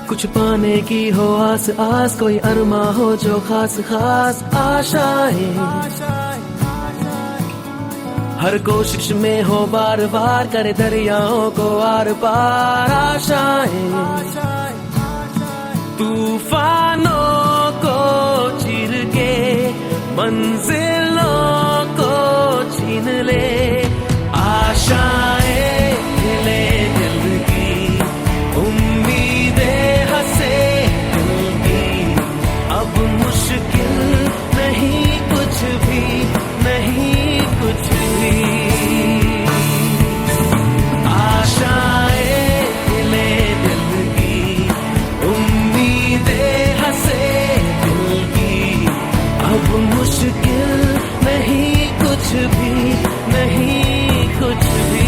कुछ पाने की हो आस आस, कोई अरमा हो जो खास खास आशाएं, हर कोशिश में हो बार बार करे दरियाओं को आर पार आशाएं, तूफानों को चीर के मंजिलों को छीन ले आशाएं, खिले दिल की उम्मीदें हंसे दिल की, अब मुश्किल नहीं कुछ भी, नहीं कुछ भी, आशाएं खिले दिल की उम्मीदें हंसे दिल की, अब मुश्किल नहीं कुछ भी, नहीं कुछ भी।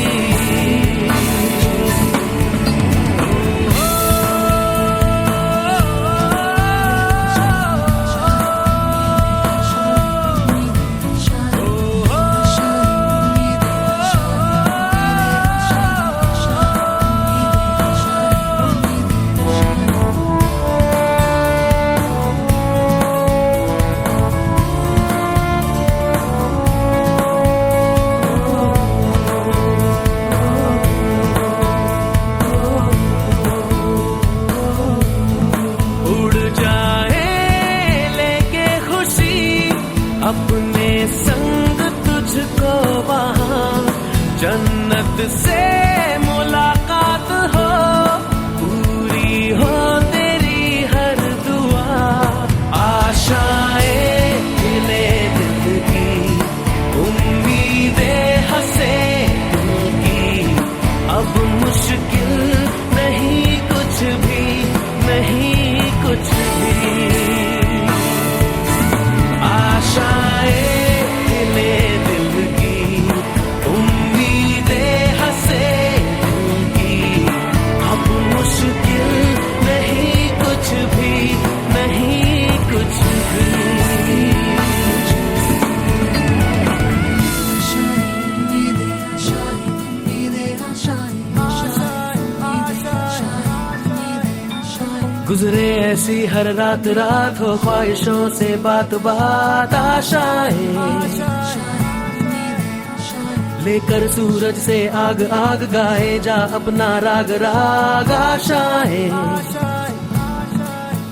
अपने संग तुझको वहाँ जन्नत से मुलाकात हो, पूरी हो तेरी हर दुआ, आशाएं खिले दिल की उम्मीदें हंसे दिल की, अब मुश्किल नहीं कुछ भी, नहीं कुछ भी, आशाएं खिले दिल की उम्मीदें हंसे दिल की, अब मुश्किल नहीं कुछ भी, नहीं कुछ भी। गुजरे ऐसी हर रात रात हो ख्वाहिशों से बात बात, आशाएं लेकर सूरज से आग आग गाए जा अपना राग राग, आशाएं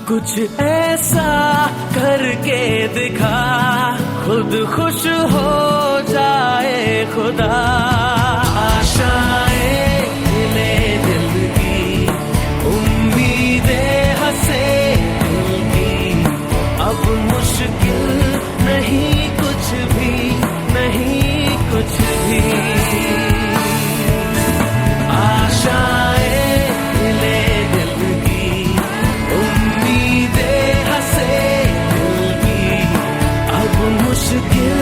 कुछ ऐसा करके दिखा खुद खुश हो जाए खुदा, आशाएं खिले दिल की उम्मीदें हंसे दिल की, अब मुश्किल नहीं कुछ भी, नहीं कुछ भी, आशाएं खिले दिल की उम्मीदें हंसे दिल की, अब मुश्किल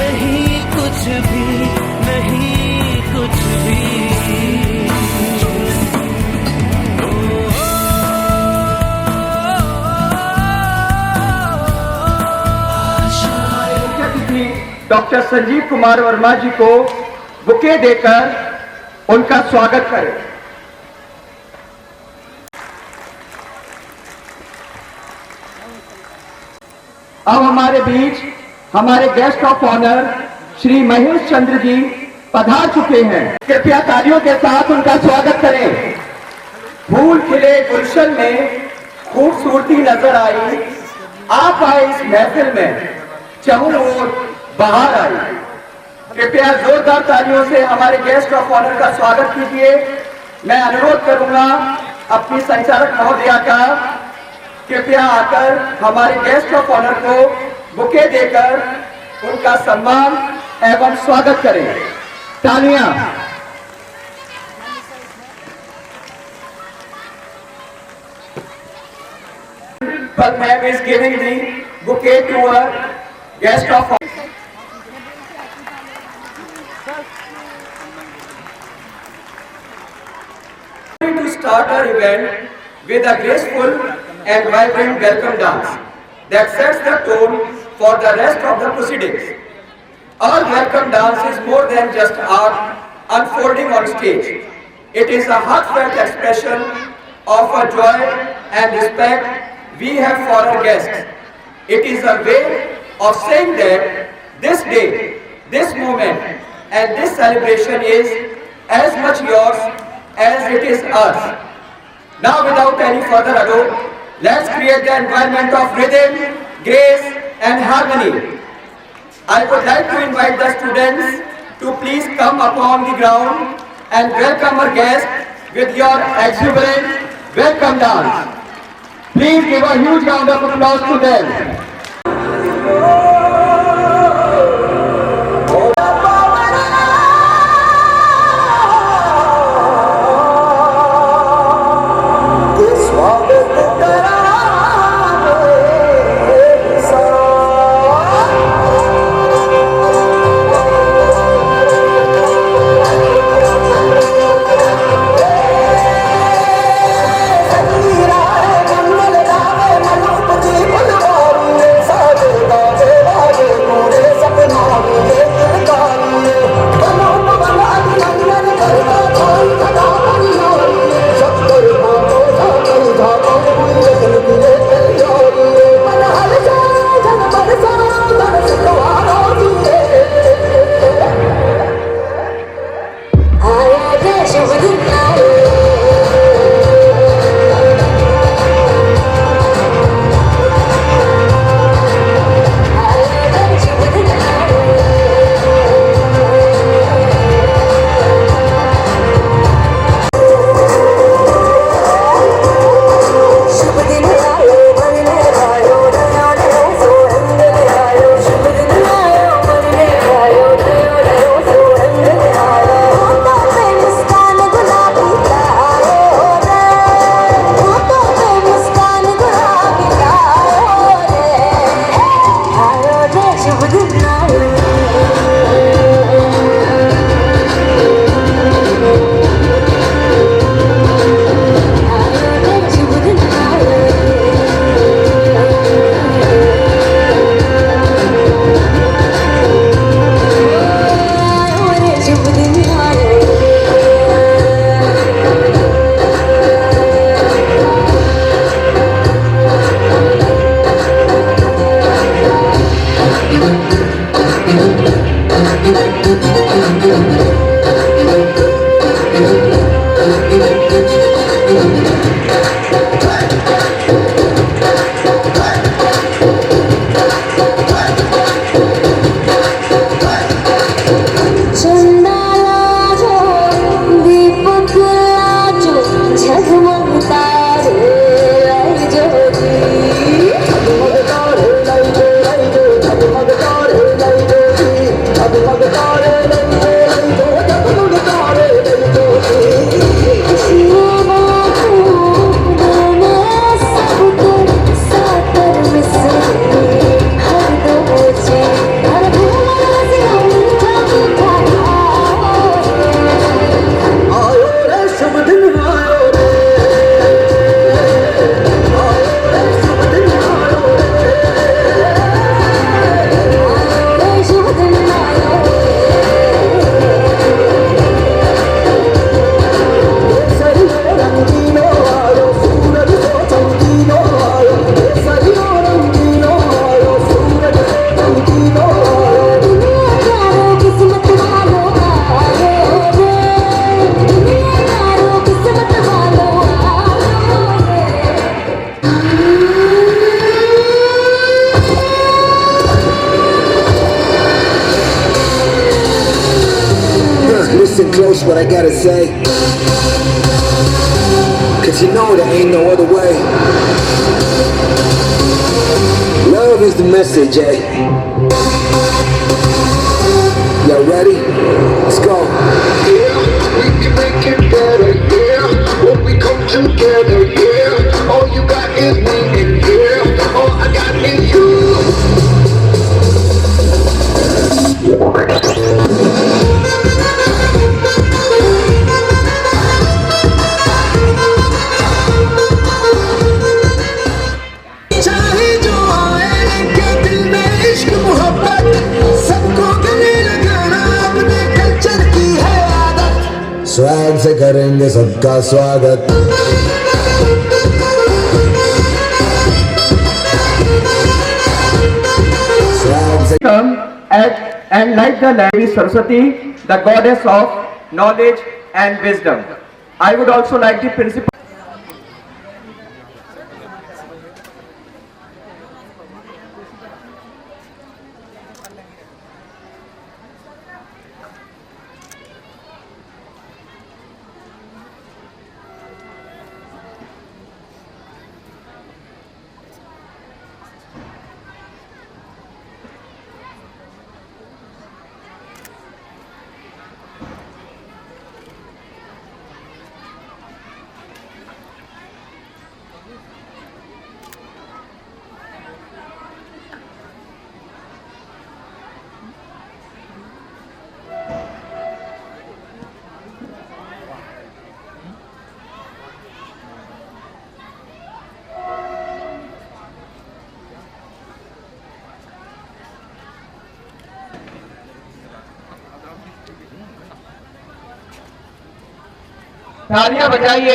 नहीं कुछ भी, नहीं कुछ भी। डॉक्टर संजीव कुमार वर्मा जी को बुके देकर उनका स्वागत करें। अब हमारे बीच हमारे guest of honour Shri Mahesh Chandra ji पधार चुके हैं। कृपया तालियों के साथ उनका स्वागत करें। फूल खिले गुलशन में खूबसूरती नजर आई, आप आए इस महफिल में चारों ओर बाहर आई। कृपया जोरदार तालियों से हमारे गेस्ट ऑफ ऑनर का स्वागत कीजिए। मैं अनुरोध करूंगा अपनी संचालक महोदया का, कृपया आकर हमारे गेस्ट ऑफ ऑनर को बुके देकर उनका सम्मान एवं स्वागत करें। तालियां। But ma'am is giving the bouquet to our guest of honor. To start our event with a graceful and vibrant welcome dance that sets the tone for the rest of the proceedings. Our welcome dance is more than just art unfolding on stage. It is a heartfelt expression of a joy and respect we have for our guests. It is a way of saying that this day, this moment, and this celebration is as much yours as it is ours. Now, without any further ado, let's create the environment of rhythm, grace, and harmony. I would like to invite the students to please come upon the ground and welcome our guests with your exuberant welcome dance. Please give a huge round of applause to them. Listen close what I gotta say, cause you know there ain't no other way. Love is the message, eh? Y'all ready? Let's go. Yeah, we can make it better, yeah. When we come together, yeah. All you got is me, and yeah, all I got is you. Swag से करेंगे सबका स्वागत। as I come and like the Lady Saraswati, the goddess of knowledge and wisdom. I would also like the principal. तालियां बजाइए।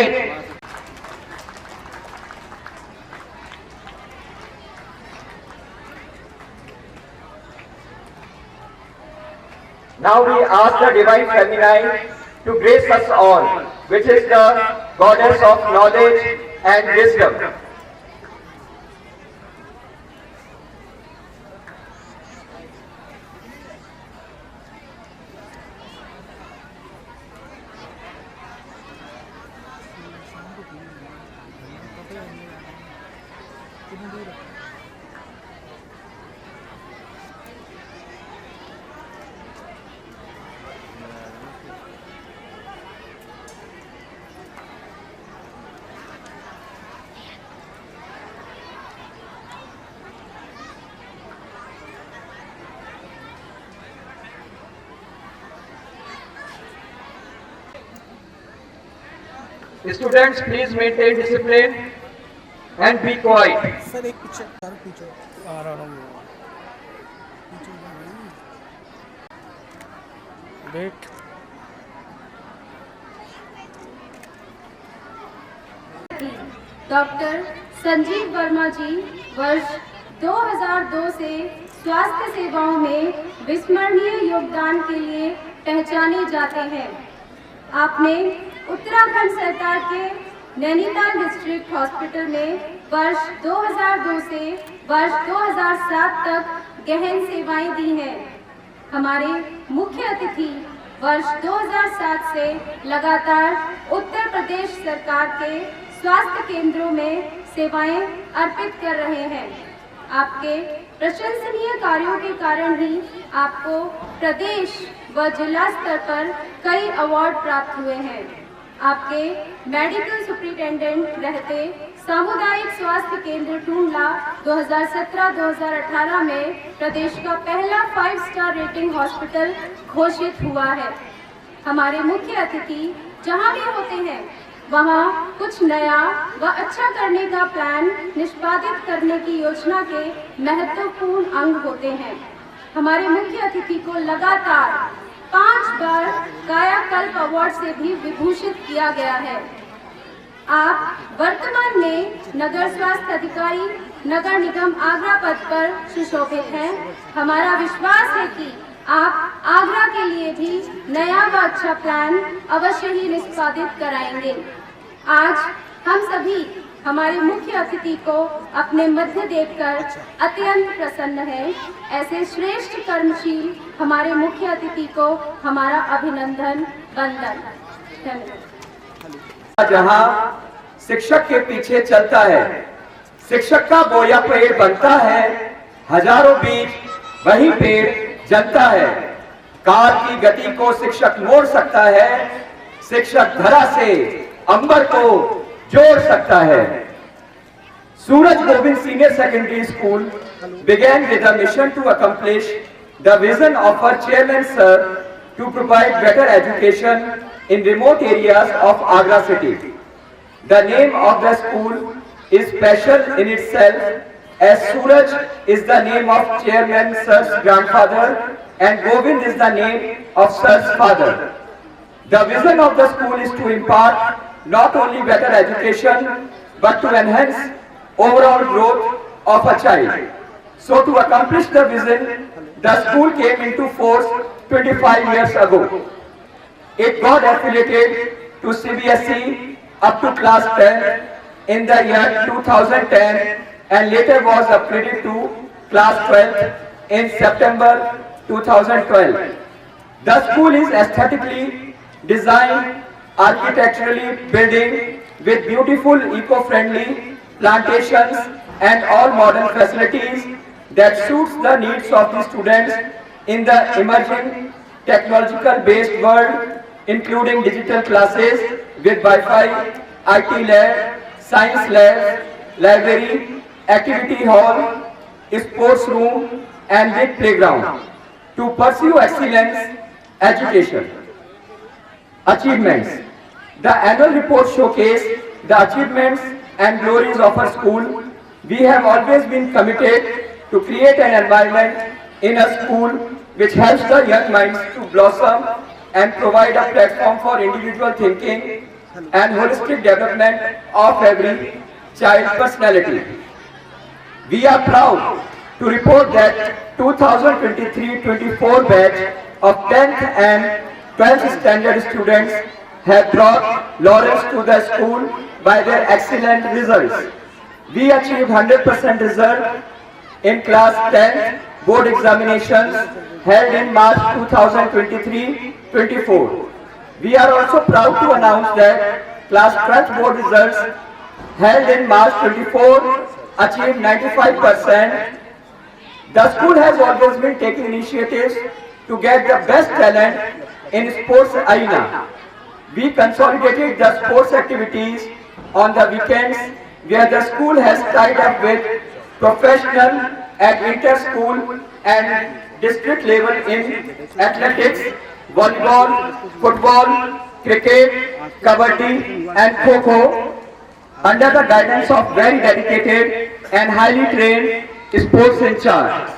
Now we ask the Divine Feminine to grace us all, which is the goddess of knowledge and wisdom. Students, please maintain discipline and be quiet. Sir एक पीछे पीछे आ रहा हूँ wait doctor Sanjeev Verma जी वर्ष 2002 से स्वास्थ्य सेवाओं में विस्मरणीय योगदान के लिए पहचाने जाते हैं। आपने उत्तराखंड सरकार के नैनीताल डिस्ट्रिक्ट हॉस्पिटल में वर्ष 2002 से वर्ष 2007 तक गहन सेवाएं दी हैं। हमारे मुख्य अतिथि वर्ष 2007 से लगातार उत्तर प्रदेश सरकार के स्वास्थ्य केंद्रों में सेवाएं अर्पित कर रहे हैं। आपके प्रशंसनीय कार्यों के कारण ही आपको प्रदेश व जिला स्तर पर कई अवार्ड प्राप्त हुए हैं। आपके मेडिकल सुपरिटेंडेंट रहते सामुदायिक स्वास्थ्य केंद्र टूंडला 2017-2018 में प्रदेश का पहला 5 स्टार रेटिंग हॉस्पिटल घोषित हुआ है। हमारे मुख्य अतिथि जहां भी होते हैं वहां कुछ नया व अच्छा करने का प्लान निष्पादित करने की योजना के महत्वपूर्ण अंग होते हैं। हमारे मुख्य अतिथि को लगातार 5 बार कायाकल्प अवार्ड से भी विभूषित किया गया है। आप वर्तमान में नगर स्वास्थ्य अधिकारी नगर निगम आगरा पद पर सुशोभित हैं। हमारा विश्वास है कि आप आगरा के लिए भी नया व अच्छा प्लान अवश्य ही निष्पादित कराएंगे। आज हम सभी हमारे मुख्य अतिथि को अपने मध्य देखकर अत्यंत प्रसन्न है। ऐसे श्रेष्ठ कर्मशील हमारे मुख्य अतिथि को हमारा अभिनंदन वंदन। धन्यवाद। जहां शिक्षक के पीछे चलता है, शिक्षक का बोया पेड़ बनता है, हजारों बीज वही पेड़ जलता है। कार की गति को शिक्षक मोड़ सकता है, शिक्षक धरा से अंबर को जोड़ सकता है। Suraj Govind senior secondary school began with a mission to accomplish the vision of our chairman sir to provide better education in remote areas of Agra city. The name of the school is special in itself as Suraj is the name of chairman sir's grandfather and Govind is the name of sir's father. The vision of the school is to impart not only better education but to enhance overall growth of a child. So to accomplish the vision, the school came into force 25 years ago. It got affiliated to CBSE up to class 10 in the year 2010 and later was upgraded to class 12 in September 2012. The school is aesthetically designed, architecturally building with beautiful eco-friendly plantations and all modern facilities that suits the needs of the students in the emerging technological based world, including digital classes with Wi-Fi, IT lab, science lab, library, activity hall, sports room and big playground to pursue excellence education. Achievements. The annual report showcases the achievements and glories of our school. We have always been committed to create an environment in a school which helps the young minds to blossom and provide a platform for individual thinking and holistic development of every child's personality. We are proud to report that 2023-24 batch of 10th and 12th standard students have brought laurels to the school by their excellent results. We achieved 100% result in class 10th board examinations held in March 2023-24. We are also proud to announce that class 12th board results held in March 24 achieved 95%. The school has always been taking initiatives to get the best talent in sports arena. We consolidated the sports activities on the weekends where the school has tied up with professional at inter-school and district level in athletics, volleyball, football, cricket, kabaddi and kho-kho under the guidance of very dedicated and highly trained sports in charge.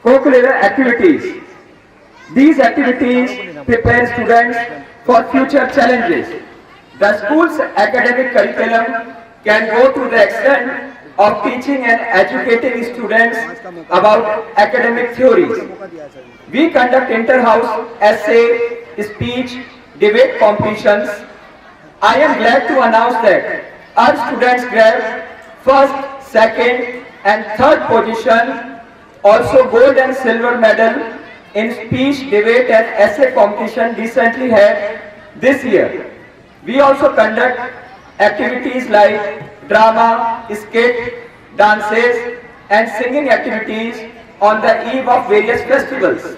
Co-curricular activities. These activities prepare students for future challenges. The school's academic curriculum can go to the extent of teaching and educating students about academic theories. We conduct inter-house essay, speech, debate competitions. I am glad to announce that our students grabbed first, second and third position, also gold and silver medal in speech, debate and essay competition recently had this year. We also conduct activities like drama, skit, dances and singing activities on the eve of various festivals.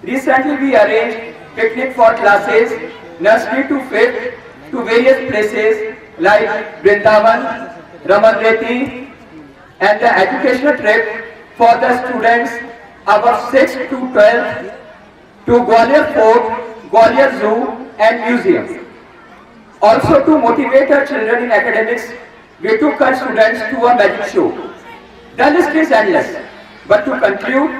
Recently we arranged picnic for classes, nursery to 5th to various places like Vrindavan, Ramadreti and the educational trip for the students above 6th to 12th to Gwalior Fort, Gwalior Zoo and Museum. Also to motivate our children in academics, we took our students to a magic show. The list is endless, but to conclude,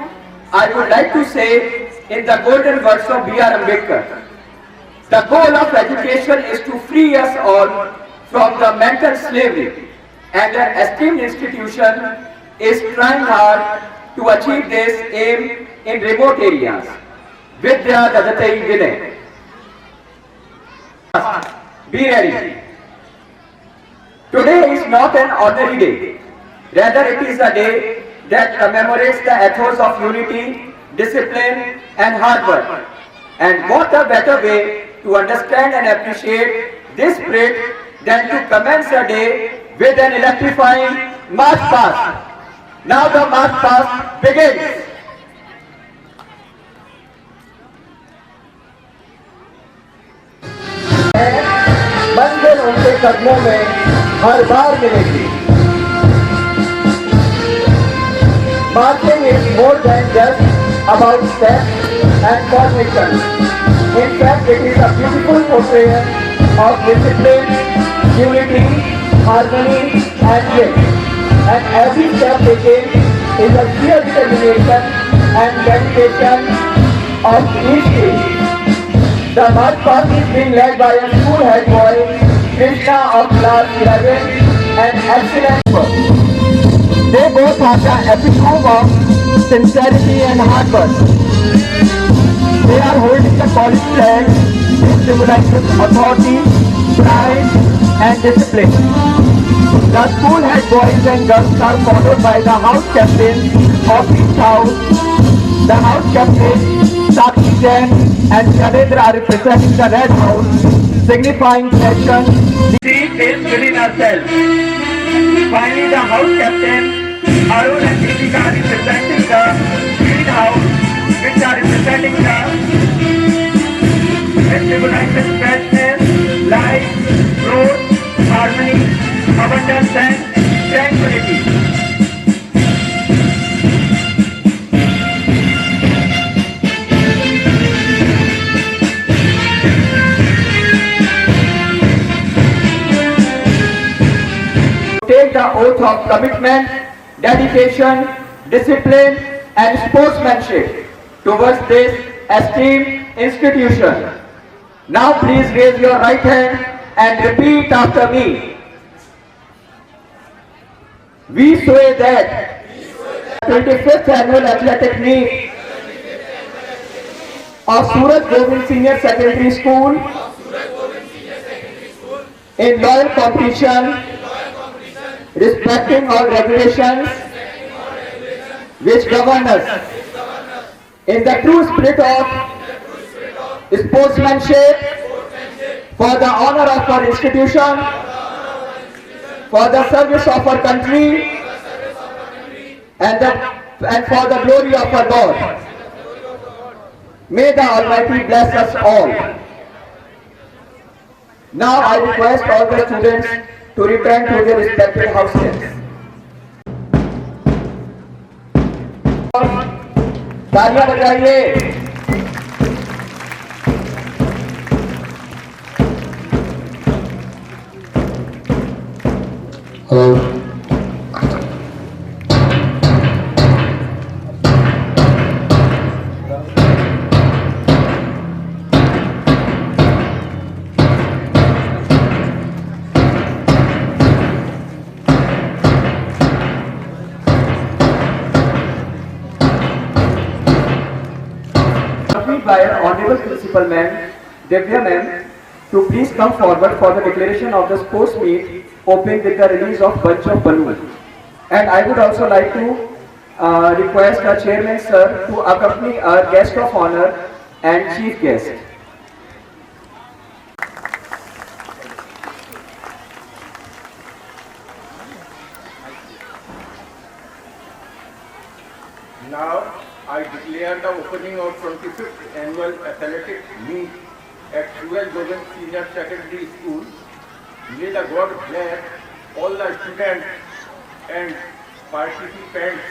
I would like to say in the golden words of B.R. Ambedkar, the goal of education is to free us all from the mental slavery, and an esteemed institution is trying hard to achieve this aim in remote areas. Vidya Dadate Vinay. Be ready. Today is not an ordinary day. Rather, it is a day that commemorates the ethos of unity, discipline and hard work. And what a better way to understand and appreciate this spirit than to commence a day with an electrifying march past. Now the march past begins. मंजिल उनके कदमों में हर बार मिलेगी. Marching is more than just about steps and formations. In fact, it is a beautiful portrayal of discipline, unity, harmony and faith. And every step taken is a sheer determination and dedication of each team. The march past is being led by a school head boy, Krishna of class 11, and excellent work. They both have the epitome of sincerity and hard work. They are holding the college flag, which symbolizes authority, pride, and discipline. The school head boys and girls are followed by the house captains of each house. The house captain, Sakshi Jain and Shalendra are representing the red house, signifying passion. She is within herself. Finally, the house captain, Arun and Deepika are representing the green house, which are representing the symbolizes freshness, life, growth, harmony, abundance and tranquility. Take the oath of commitment, dedication, discipline and sportsmanship towards this esteemed institution. Now please raise your right hand and repeat after me. We swear that 25th annual athletic meet of Suraj Govind Senior Secondary School in loyal competition, respecting all regulations which govern us in the true spirit of sportsmanship for the honor of our institution, for the service of our country and for the glory of our God. May the Almighty bless us all. Now I request all the students to return to their respective houses. तालियां बजाइए. Hello. By our Honorable Principal Ma'am, Divya Ma'am, to please come forward for the declaration of the sports meet, opening with the release of bunch of balloons. And I would also like to request our Chairman Sir to accompany our guest of honor and chief guest. Now, I declare the opening of 25th Annual Athletic Meet at Suraj Govind Senior Secondary School. May the God bless all the students and participants.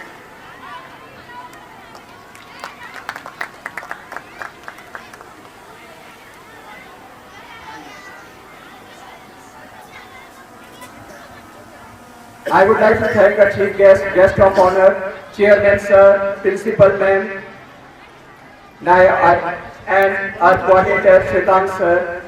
I would like to thank our chief guest of honor, Chairman Sir, Principal Ma'am, and our coordinator, Shwetank Sir.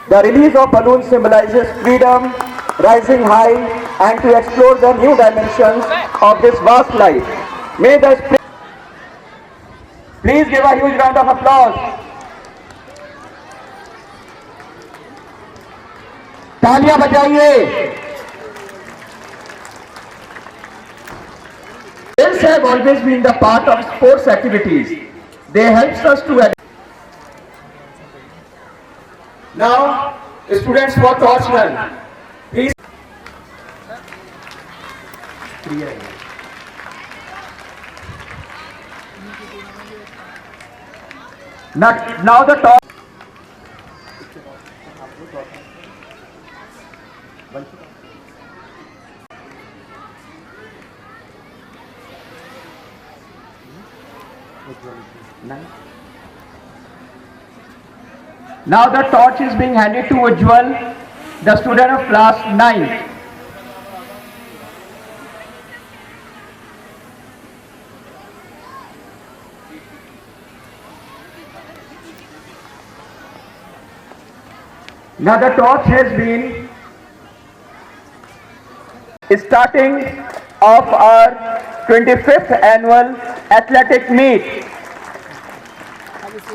The release of balloons symbolizes freedom, rising high, and to explore the new dimensions of this vast life. May the spirit... Please give a huge round of applause. तालियां बजाइए. Girls have always been the part of sports activities. They help us to... Now, students for torch run. Please. Now the torch. Now the torch is being handed to Ujjwal, the student of class 9. Now the torch has been starting of our 25th annual athletic meet. What's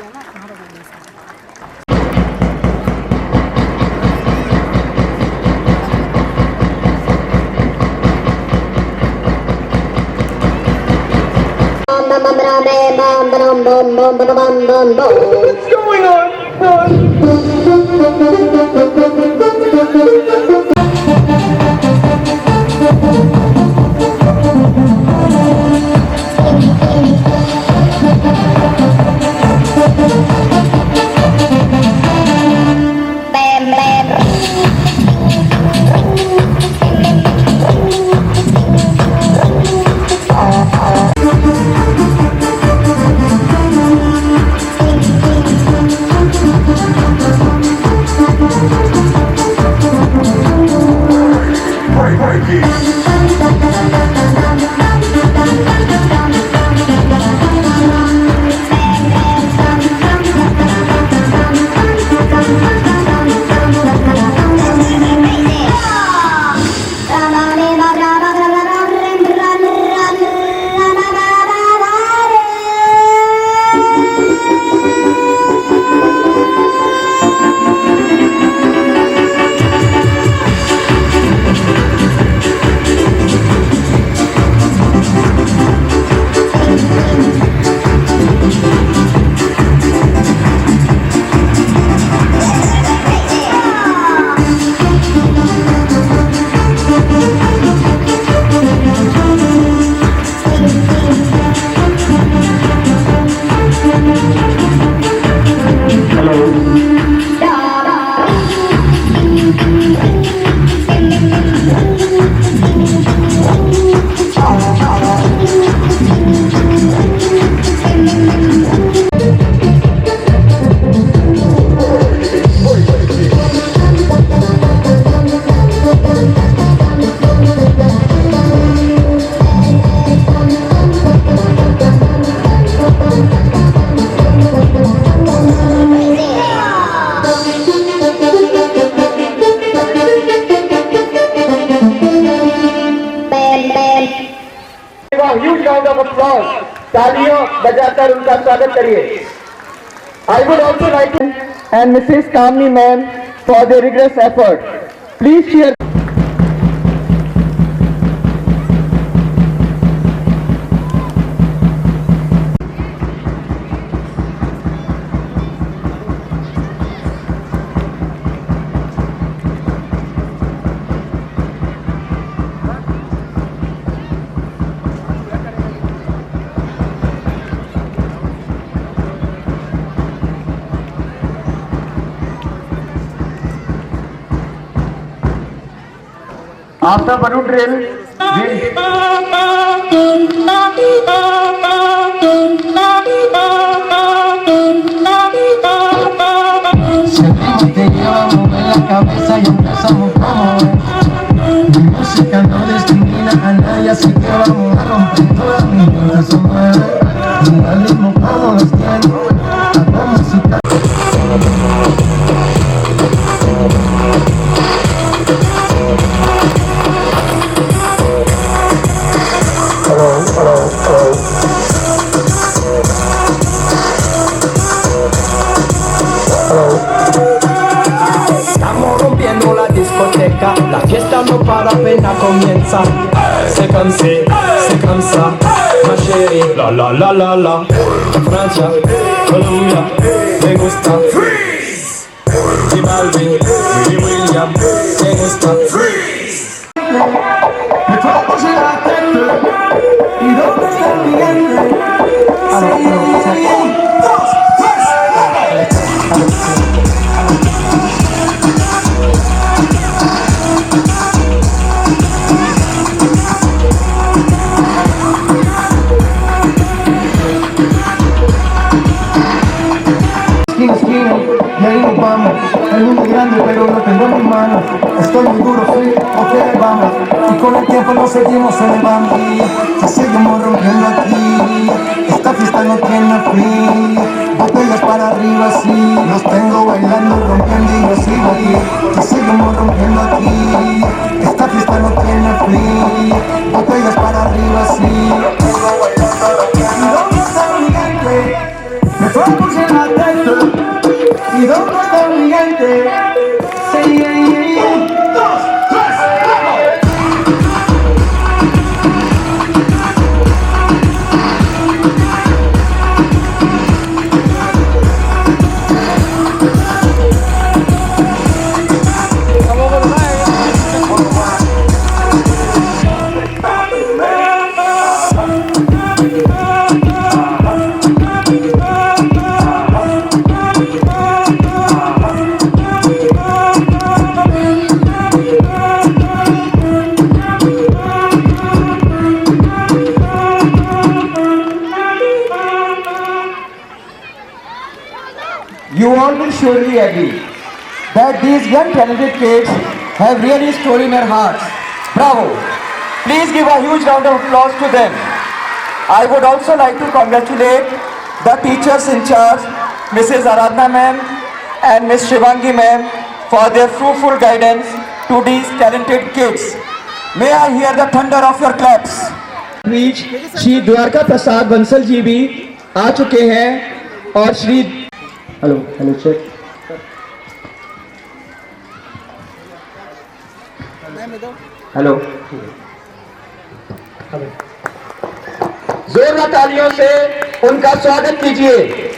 going huge round of applause. तालियों बजाकर उनका स्वागत करिए. I would also like to and Mrs. Kamini ma'am for their rigorous effort. Please cheer. After balloon drill, Te llevamos en la cabeza y empezamos como es. Mi música no discrimina a nadie, así que vamos a romper todas mis dudas. Son nueve, un ritmo como los tiene, hago música. Estamos rompiendo la discoteca, la fiesta no para, apenas comienza. C'est comme ça, ma chérie. La la la la la. Francia, Colombia, me gusta. Freeze. J Balvin, Willy William, me gusta. Freeze. Me toco en la tête, y dónde está el cliente. Esquina, y ahí nos muy grande, pero lo tengo en mis manos. Estoy muy duro, sí, ok, vamos. Y con el tiempo nos seguimos elevando. Ya seguimos rompiendo aquí. Esta fiesta no tiene fin. Botellas para arriba, sí. Los tengo bailando, rompiendo y yo sigo aquí. Ya seguimos rompiendo aquí. Esta fiesta no tiene fin. Botellas para arriba, sí. Los tengo bailando, rompiendo. ¿Y dónde está mi gente? Me fuimos en la testa. ¿Y dónde está mi gente? Sí, 1, 2, 3, ¡vamos! You all will surely agree that these young talented kids have really stolen our hearts. Bravo! Please give a huge round of applause to them. I would also like to congratulate the teachers in charge, Mrs. Aradhana ma'am and Ms. Shivangi ma'am, for their fruitful guidance to these talented kids. May I hear the thunder of your claps? बीच श्री द्वारका प्रसाद बंसल जी भी आ चुके हैं और Shri hello check hello जोरदार तालियों से उनका स्वागत कीजिए।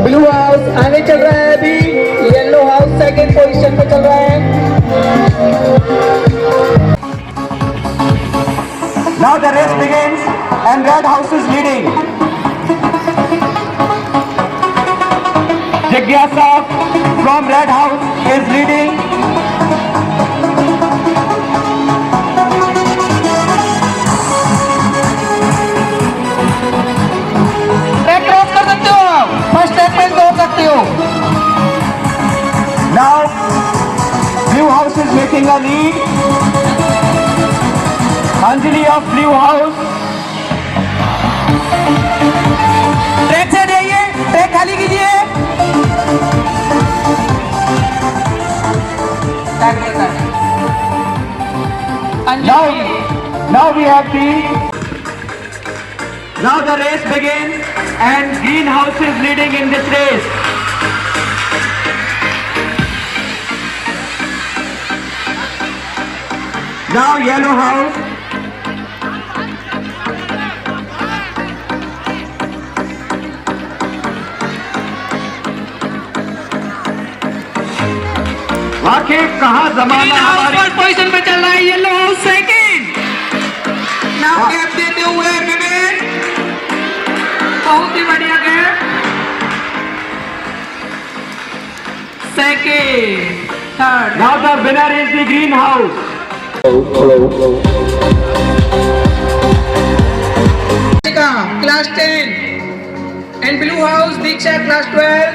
ब्लू हाउस आगे चल रहा है, अभी येलो हाउस सेकंड पोजीशन पे चल रहा है। Now the race begins and Red House is leading. Jigyasa from Red House is leading. Track cross कर सकते हो आप, फर्स्ट ट्रैक में दौड़ सकते हो। Now Blue House is making a lead. Anjali of Blue House. Track से जाइए, ट्रैक खाली कीजिए। Now we have Now the race begins and Green House is leading in this race. Now Yellow House. वाकई कहाँ जमाना हमारे फर्स्ट पोजीशन पे चल रहा है, yellow house second. Now gap देते हुए विवेक, बहुत ही बढ़िया gap. Second, third. Now the winner is the green house. Class 10 and blue house Diksha class 12।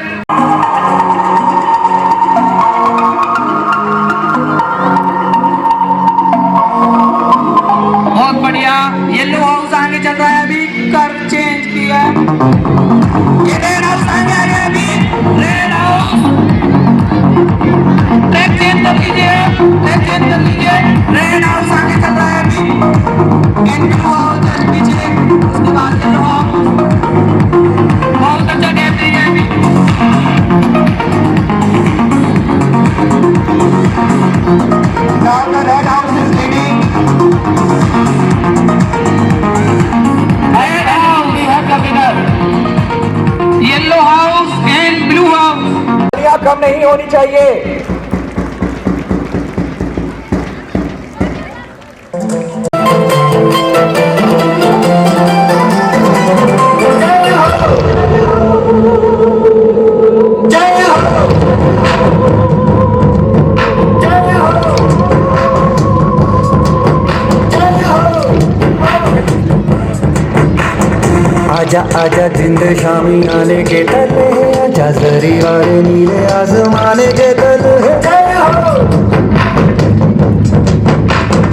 बहुत बढ़िया, येलो हाउस आगे चल रहा है, अभी कर्व चेंज किया। ये रेड हाउस आगे आ गया, अभी रेड हाउस ट्रैक चेंज कर लीजिए, ट्रैक चेंज कर लीजिए। रेड हाउस आगे चल रहा है अभी, एंड ब्लू हाउस जस्ट पीछे, उसके बाद येलो हाउस। बहुत अच्छा गैप दिया है अभी। Now the red house is leading. Red house, we have the winner. Yellow house and blue house. कम नहीं होनी चाहिए। आजा आजा जिंद शामी आने के तले, आजा जरी वाले नीले आसमाने के तले। जय हो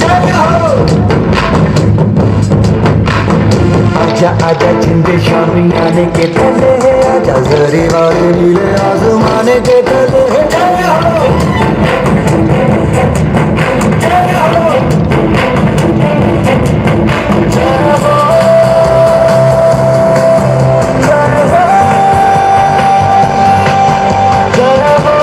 जय हो। आजा आजा जिंद शामी आने के तले, आजा जरी वाले नीले आसमाने के तले। जय हो जय हो जय हो।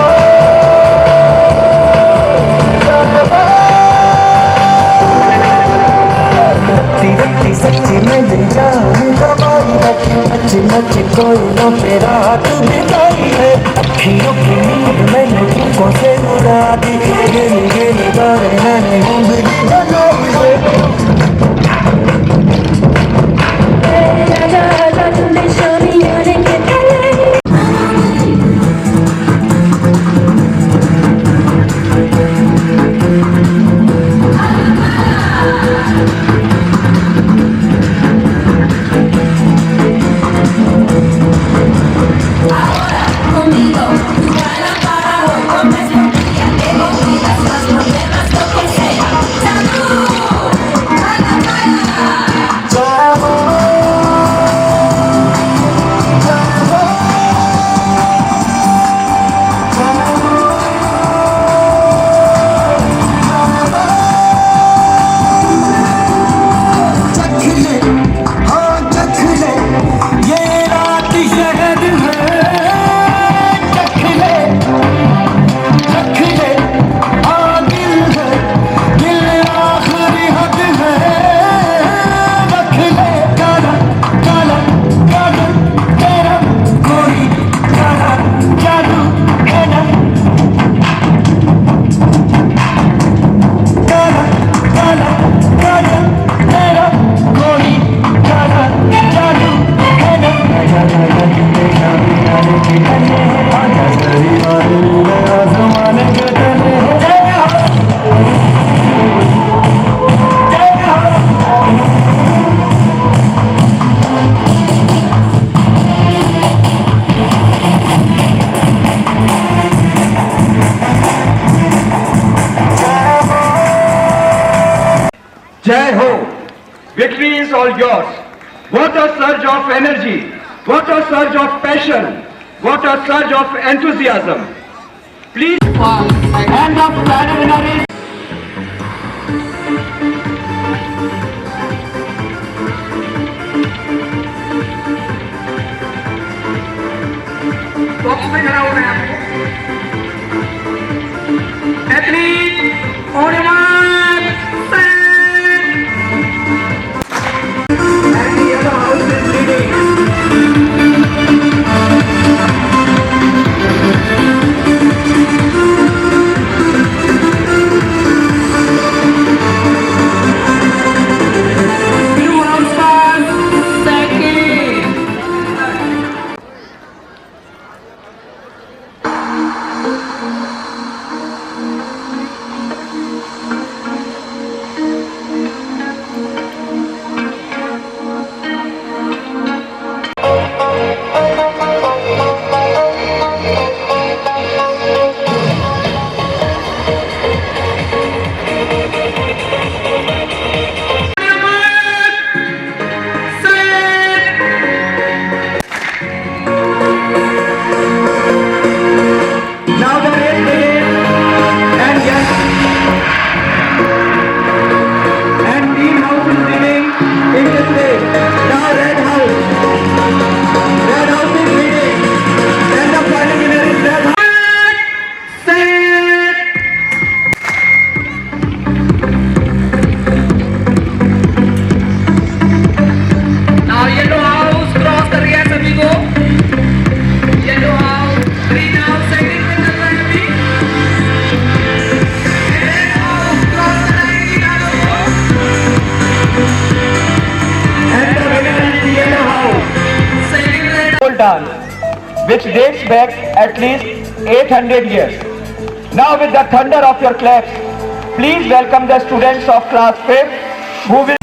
सच्ची मैंने जान दबाई है, नच नच कोई न तेरा हाथ बिताई है। अखियों की नींद मैंने तुमको से उड़ा दी, गिली गिली बारें मैंने उंगली बनाई है। आजा आजा जिंद शामी आने के तले। जय हो। Victory is all yours. What a surge of energy. What a surge of passion. What a surge of enthusiasm. Please, hand of preliminaries. Box में खड़ा होना है आपको। Athlete on your mark, set. And the other house is leading. which dates back at least 800 years. Now with the thunder of your claps, please welcome the students of class 5th who will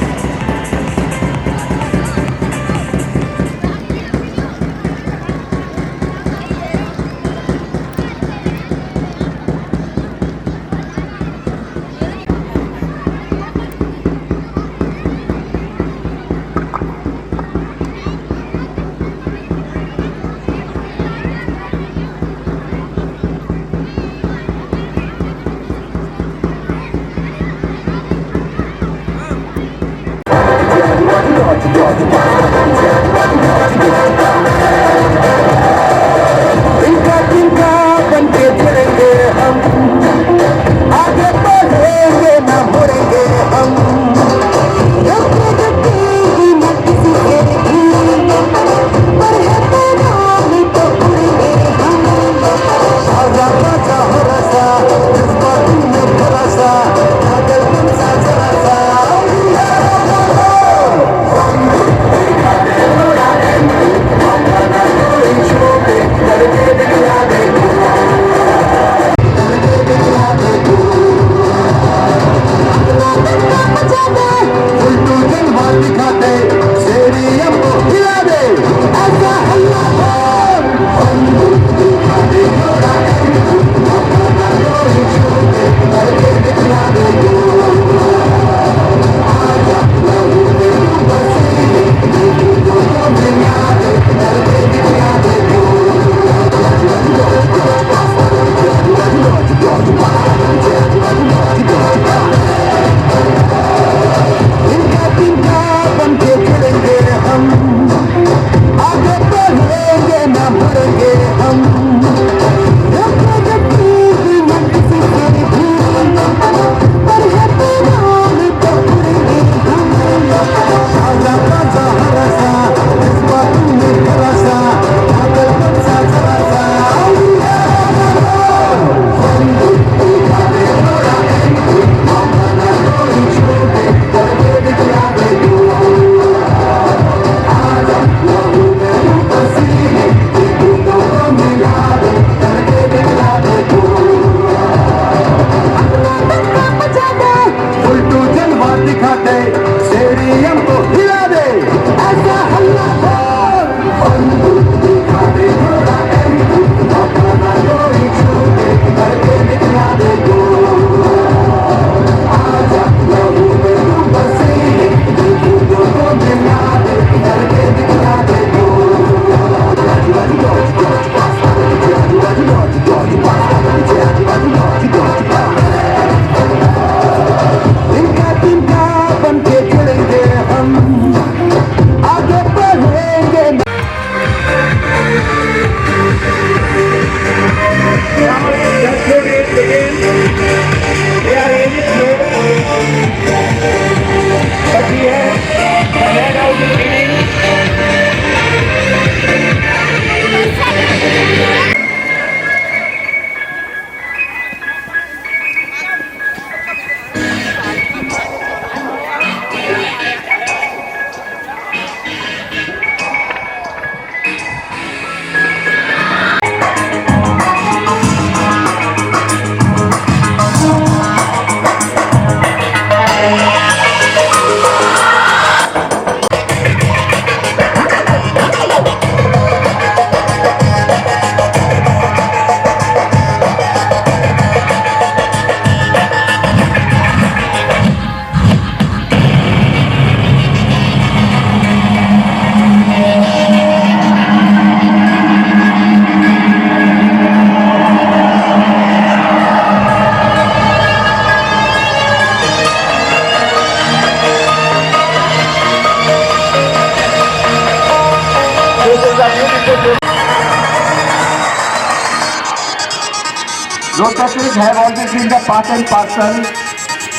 Rotaries have always been the part and parcel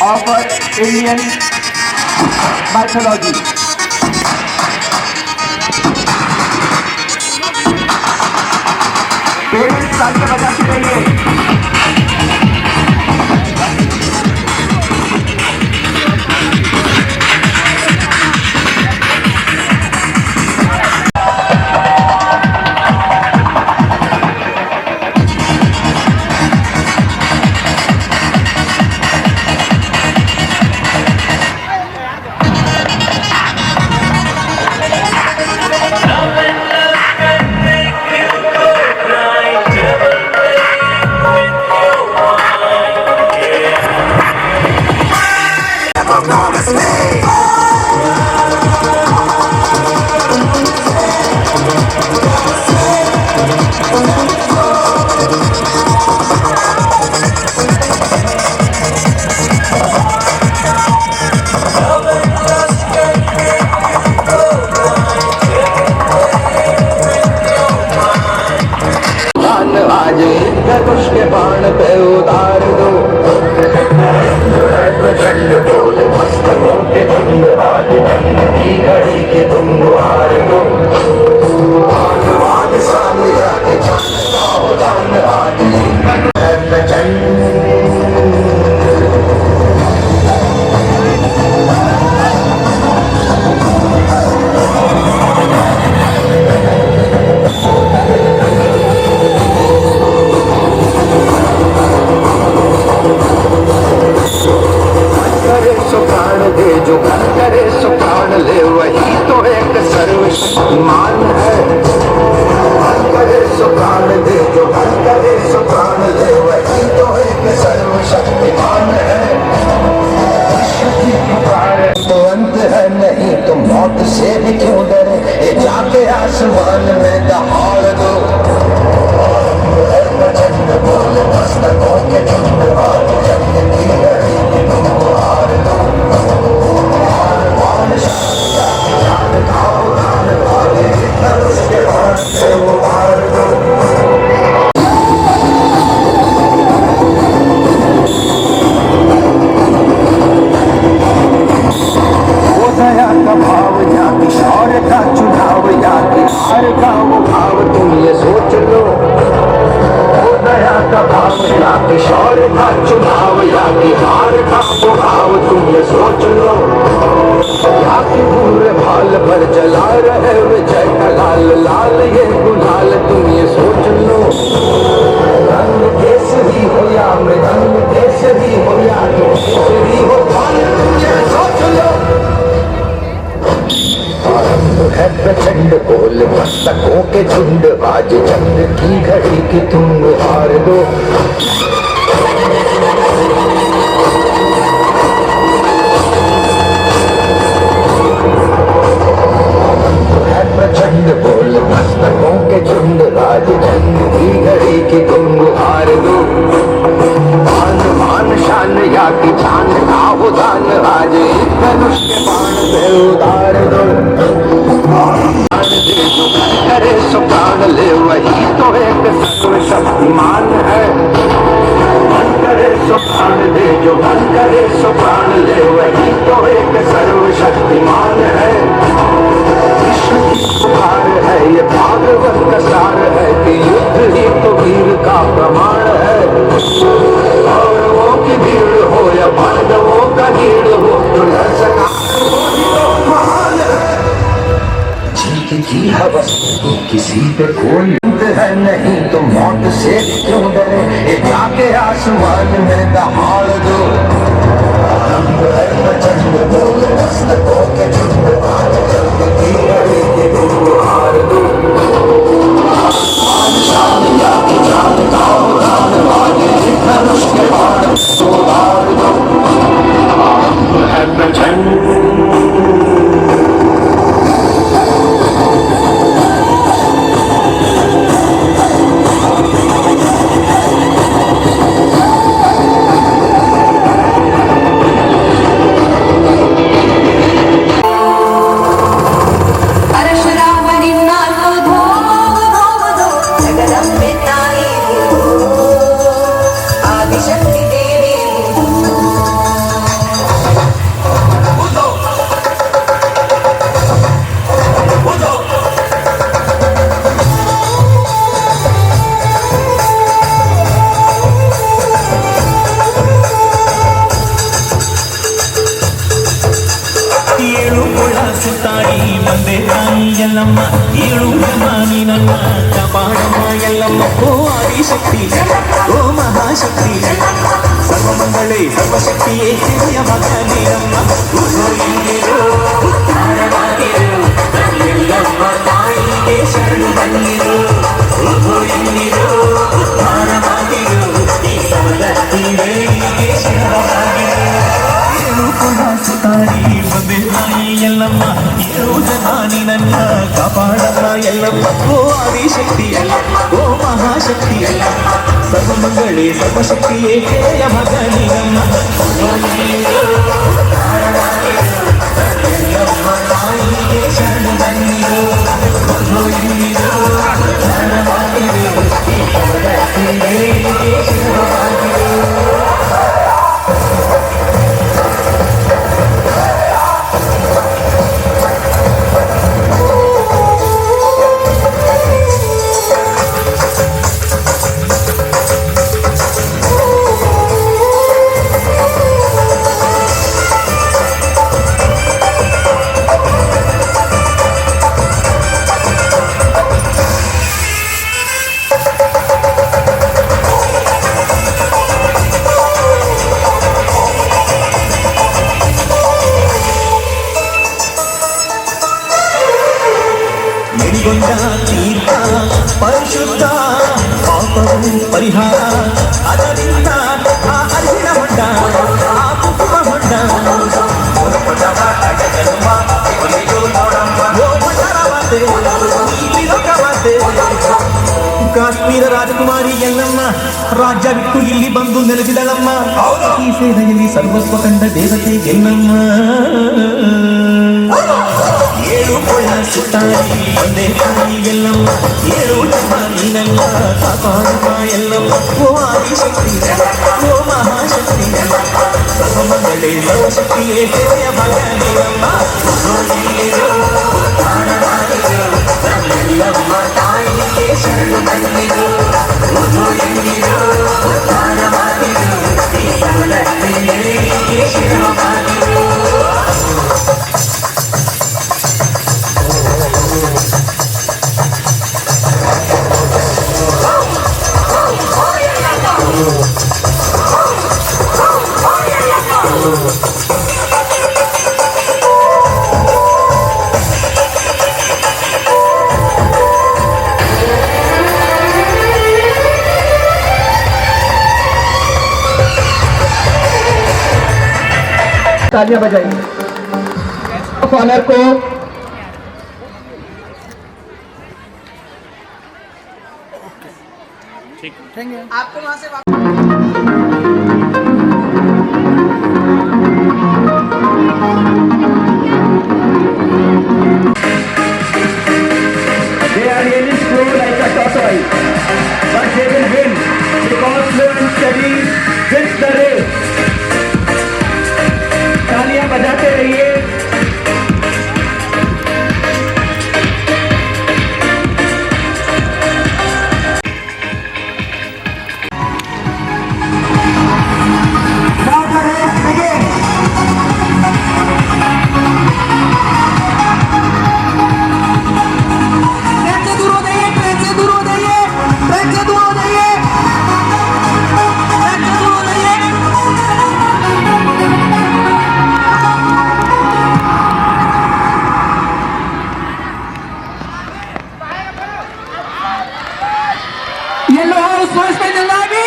of Indian mythology. Parents तालियां बजाते रहिए। आज धनुष के बाण पे उतार दो प्रचंड बोल मस्तकों के झुंड आज की घड़ी के तुम हार दो आसमान सामने आके दान आज प्रचंड जो घर करे सो प्राण ले वही तो एक सर्वशक्तिमान है मन करे सो प्राण दे जो घर करे सो प्राण ले वही तो एक सर्वशक्तिमान है विश्व की पुकार तो अंत है नहीं तो मौत से भी क्यों डरे ये जाके आसमान में दहाड़ दो प्रचंड बोल मस्तकों के झुंड आज जंग की घड़ी की तुम हार दो शौर्य का चुनाव या कि हार का वो भाव तुम ये सोच लो या कि पूरे भाल पर जला रहे विजय का लाल लाल ये गुलाल तुम ये सोच लो रंग केसरी हो या मृदंग केसरी हो या केसरी हो तुम ये सोच लो है प्रचंड बोल मस्तकों के झुंड आज जंग की घड़ी की तुम हार दो प्रचंड बोल मस्तकों के झुंड आज जंग की घड़ी की तुम हार दो मान मान शान या कि चांद का हो दान आज धनुष के बाण पे उतार दो प्राण दे जो घर करे सो प्राण ले वही तो एक सर्वशक्तिमान है मन करे सो प्राण दे जो मन करे सो प्राण ले वही तो एक सर्वशक्तिमान है विश्व की पुकार है ये भागवत का सार है कि युद्ध ही तो वीर का प्रमाण है कौरवों की भीड़ हो या पांडवों का भीड़ हो तो महान जीत की हवस किसी पे कोई है नहीं तो मौत से क्यों डरे ये जाके आसमान में दहाड़ दो प्रचंड बोल मस्तकों के झुंड आज जंग की घड़ी की तुम हार दो शान या कि जान का उड़ान वाले धनुष के बाण को उतार दो है प्रचंड ఎల్లమ్మ ఏడు బ్రహ్మాని నన్న కాపాడమ్మ ఎల్లమ్మ ఓ ఆదిశక్తి ఓ మహాశక్తి సర్వమంగళే సర్వశక్తియే దివ్య మగనీరమ్మ ఉదయిందిరో ఉద్ధారవాదిరో ఎల్లమ్మ తాయికే శరణు బందిరో ఉదయిందిరో ఉద్ధారవాదిరో ఈ సమదత్తివే నీకే శరణు బందిరో ఏడు కుల సుతారి ತಾಯಿ ಎಲ್ಲಮ್ಮ ಏಳು ಜನಾನಿ ನನ್ನ ಕಾಪಾಡಮ್ಮ ಎಲ್ಲಮ್ಮ ಓ ಆದಿಶಕ್ತಿ ಎಲ್ಲಮ್ಮ ಓ ಮಹಾಶಕ್ತಿ ಎಲ್ಲಮ್ಮ ಸರ್ವಮಂಗಳೇ ಸರ್ವಶಕ್ತಿಯೇ ಕೇಯ ಮಗನಿಗಮ್ಮ ಎಲ್ಲಮ್ಮ ತಾಯಿಗೆ ಶರಣು ಬನ್ನಿರು ಎಡಿಗೊಂಡ ತೀರ್ಥ ಪರಿಶುದ್ಧ ಪಾಪವು ಪರಿಹಾರ ಅದರಿಂದ ಆ ಅರಿವಿನ ಹೊಂಡ ಆ ಕುಟುಂಬ ಹೊಂಡ ಕಾಶ್ಮೀರ ರಾಜಕುಮಾರಿ ಎಲ್ಲಮ್ಮ ರಾಜ್ಯ ಬಿಟ್ಟು ಇಲ್ಲಿ ಬಂದು ನೆಲೆಸಿದಳಮ್ಮ ಈ ಸೇನೆಯಲ್ಲಿ ಸರ್ವಸ್ವ ಕಂಡ ದೇವತೆ ಎಲ್ಲಮ್ಮ ಏಳು ಕೊಳ್ಳ ಸುತ್ತಾಡಿ ಒಂದೇ ತಾಯಿ ಎಲ್ಲಮ್ಮ ಏಳು ಜನ್ಮ ನೀನಲ್ಲ ಕಾಪಾಡುವ ಎಲ್ಲಮ್ಮ ಓ ಆದಿಶಕ್ತಿ ಓ ಮಹಾಶಕ್ತಿ ಸರ್ವಮಂಗಳೇ ಸರ್ವಶಕ್ತಿಯೇ ಸೇವೆಯ ಮಗನಿರಮ್ಮ ಎಲ್ಲಮ್ಮ ತಾಯಿಗೆ ಶರಣು ಬಂದಿರು तालियां बजाइए ऑफ ऑनर को आपको वहां से they are really slow like a tortoise, but they will win because slow and steady wins the race. तालियां बजाते रहिए। Yellow house first in the lobby.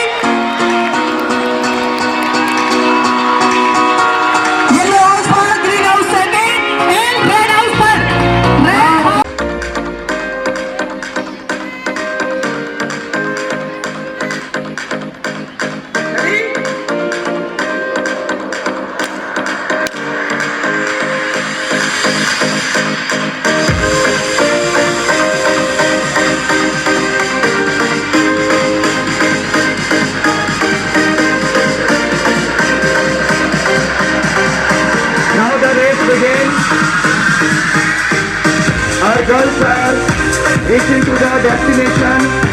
Yellow house first, green house second, and red house third. Red house. Now the race begins. Our girls are reaching to the destination.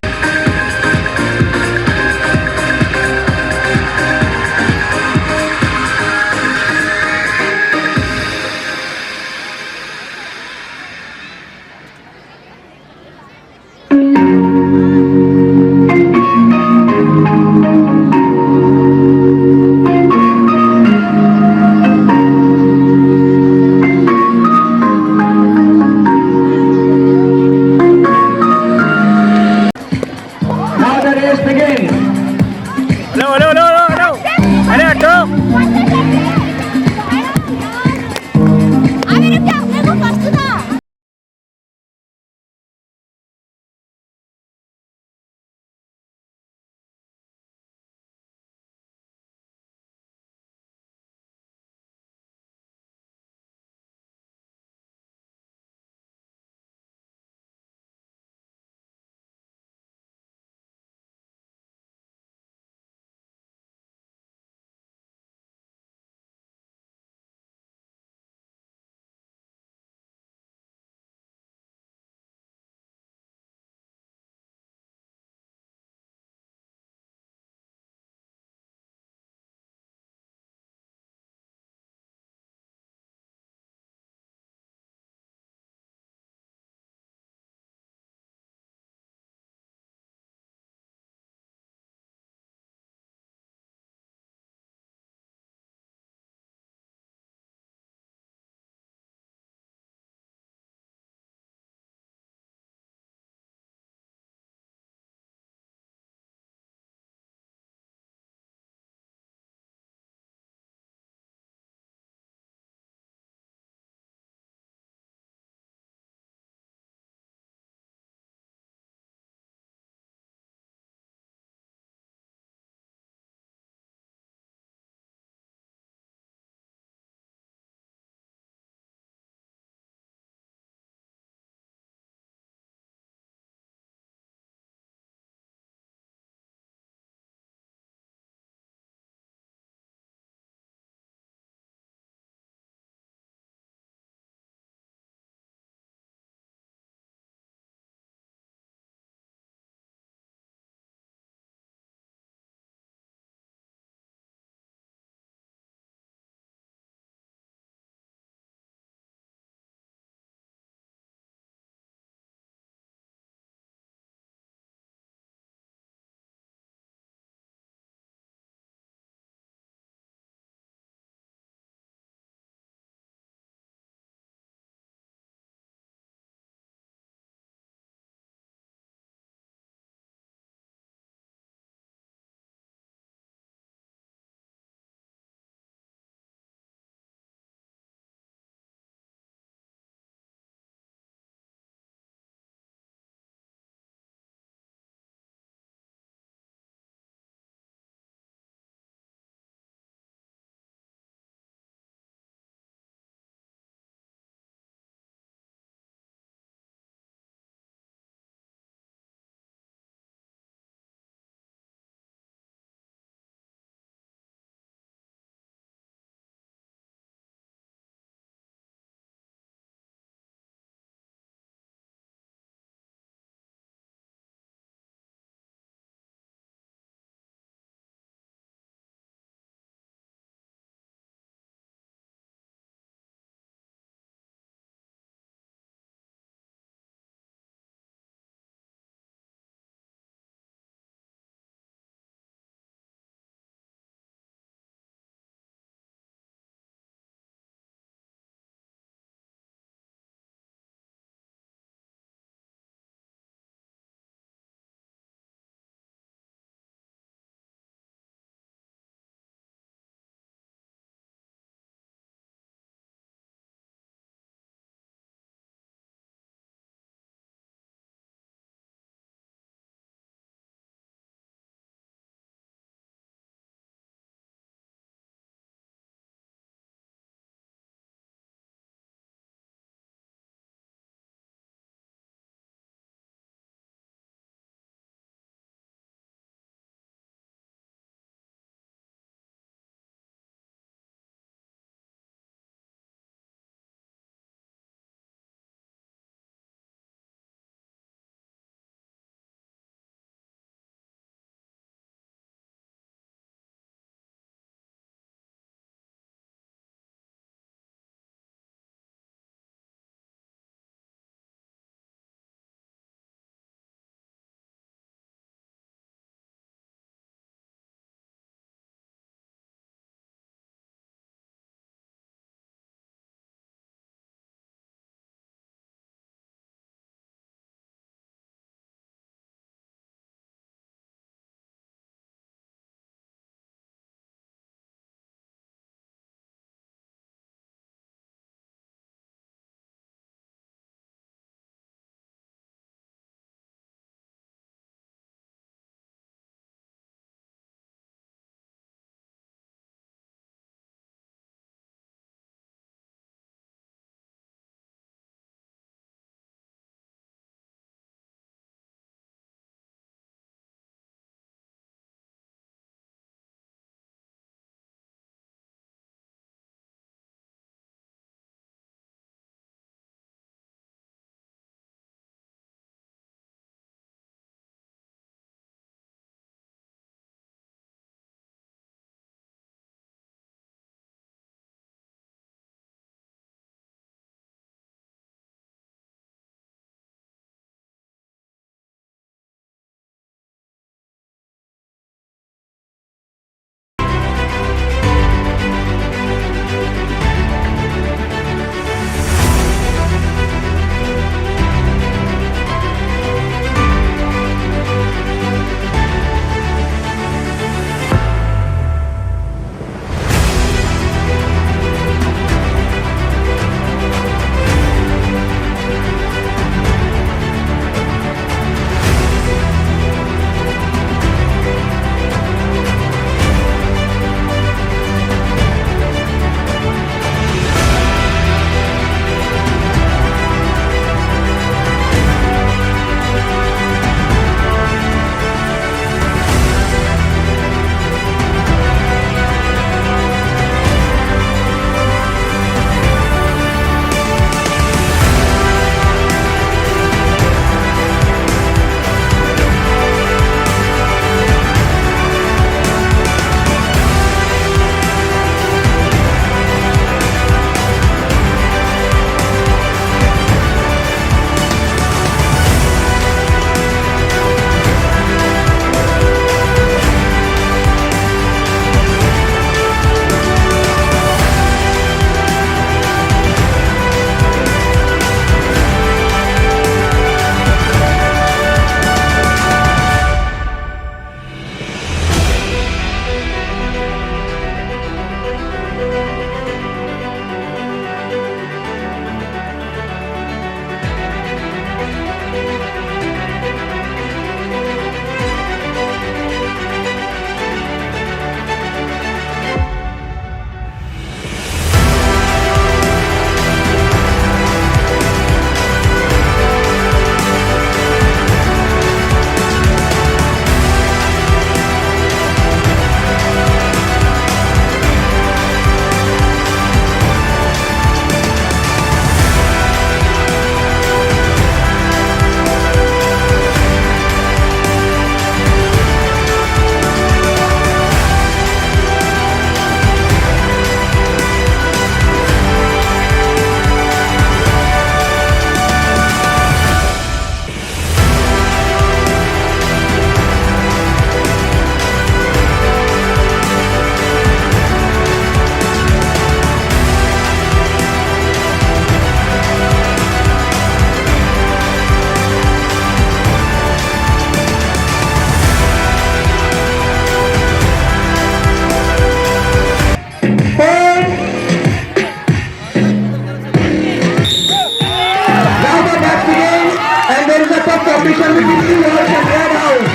Competition में Blue House and Red House.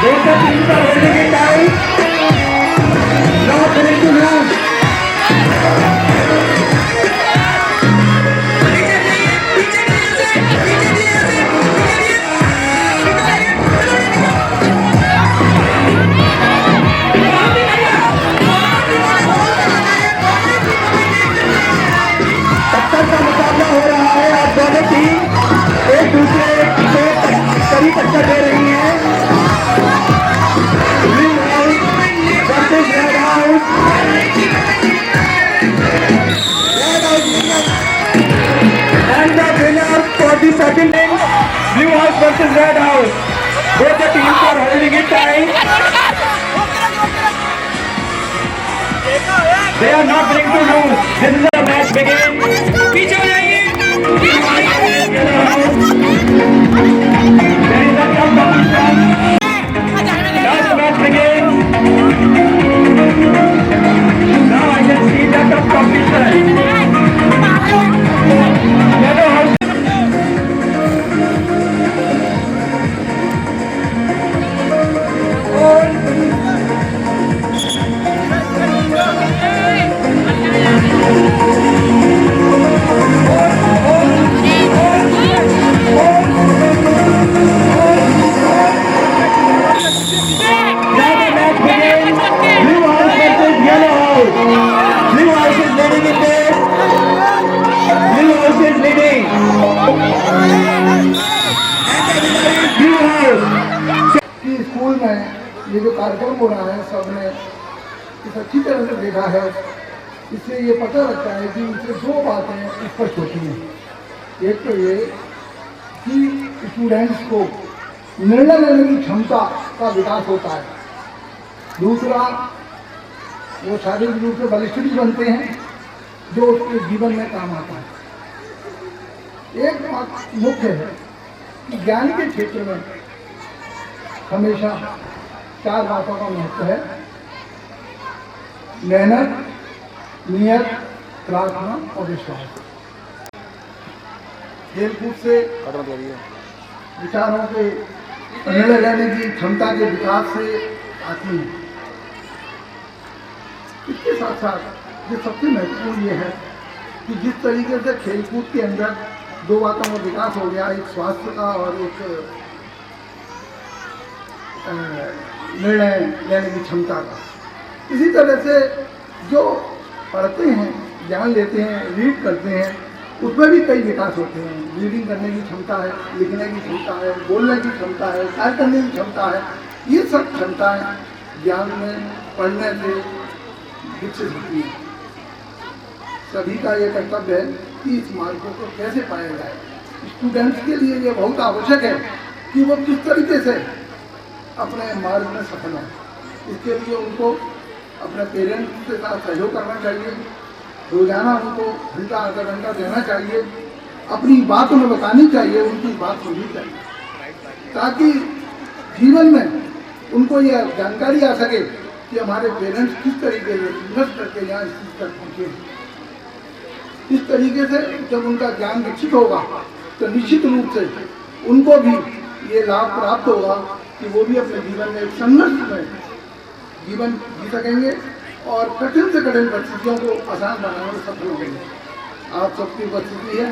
Both the teams are holding it tight. Not willing to lose. टक्कर का मुकाबला हो रहा है और दोनों team एक दूसरे से कड़ी टक्कर दे रही है। Blue house versus red house. And the winner for the second innings, blue house versus red house. Both the teams are holding it tight. They are not willing to lose. This is the match begin. पीछे हो जाइए. There is a tough competition. Last match begins. Now I can see the tough competition. Yellow house. School में ये जो कार्यक्रम हो रहा है सबने इस अच्छी तरह से देखा है। इससे ये पता लगता है कि इससे दो बातें स्पष्ट होती हैं। एक तो ये कि स्टूडेंट्स को निर्णय लेने की क्षमता का विकास होता है। दूसरा, वो शारीरिक रूप से बलिष्ठ भी बनते हैं जो उसके जीवन में काम आता है। एक बात मुख्य है कि ज्ञान के क्षेत्र में हमेशा चार बातों का महत्व है: मेहनत, नियत, प्रार्थना और विश्वास। खेलकूद से विचारों के निर्णय लेने की क्षमता के विकास से आती है। इसके साथ साथ जो सबसे महत्वपूर्ण ये है कि जिस तरीके से खेलकूद के अंदर दो बातों का विकास हो गया, एक स्वास्थ्य का और एक निर्णय लेने की क्षमता का, इसी तरह से जो पढ़ते हैं, ज्ञान लेते हैं, रीड करते हैं, उसमें भी कई विकास होते हैं। रीडिंग करने की क्षमता है, लिखने की क्षमता है, बोलने की क्षमता है, कार्य करने की क्षमता है। ये सब क्षमताएं ज्ञान में पढ़ने से विकसित होती हैं। सभी का ये कर्तव्य है कि इस मार्गों को कैसे पाया जाए। स्टूडेंट्स के लिए ये बहुत आवश्यक है कि वो किस तरीके से अपने मार्ग में सफल हों। इसके लिए उनको अपने पेरेंट्स के साथ सहयोग करना चाहिए। रोजाना उनको घंटा आधा घंटा देना चाहिए। अपनी बात उन्हें बतानी चाहिए, उनकी बात सुननी चाहिए, ताकि जीवन में उनको यह जानकारी आ सके कि हमारे पेरेंट्स किस तरीके से इन्वेस्ट करके यहाँ इस चीज़ तक पहुँचे। इस तरीके से जब उनका ज्ञान विकसित होगा तो निश्चित रूप से उनको भी ये लाभ प्राप्त होगा कि वो भी अपने जीवन में एक संघर्ष में जीवन जी सकेंगे और कठिन से कठिन परिस्थितियों को आसान बनाने में सफल होंगे। आप सबकी उपस्थिति है,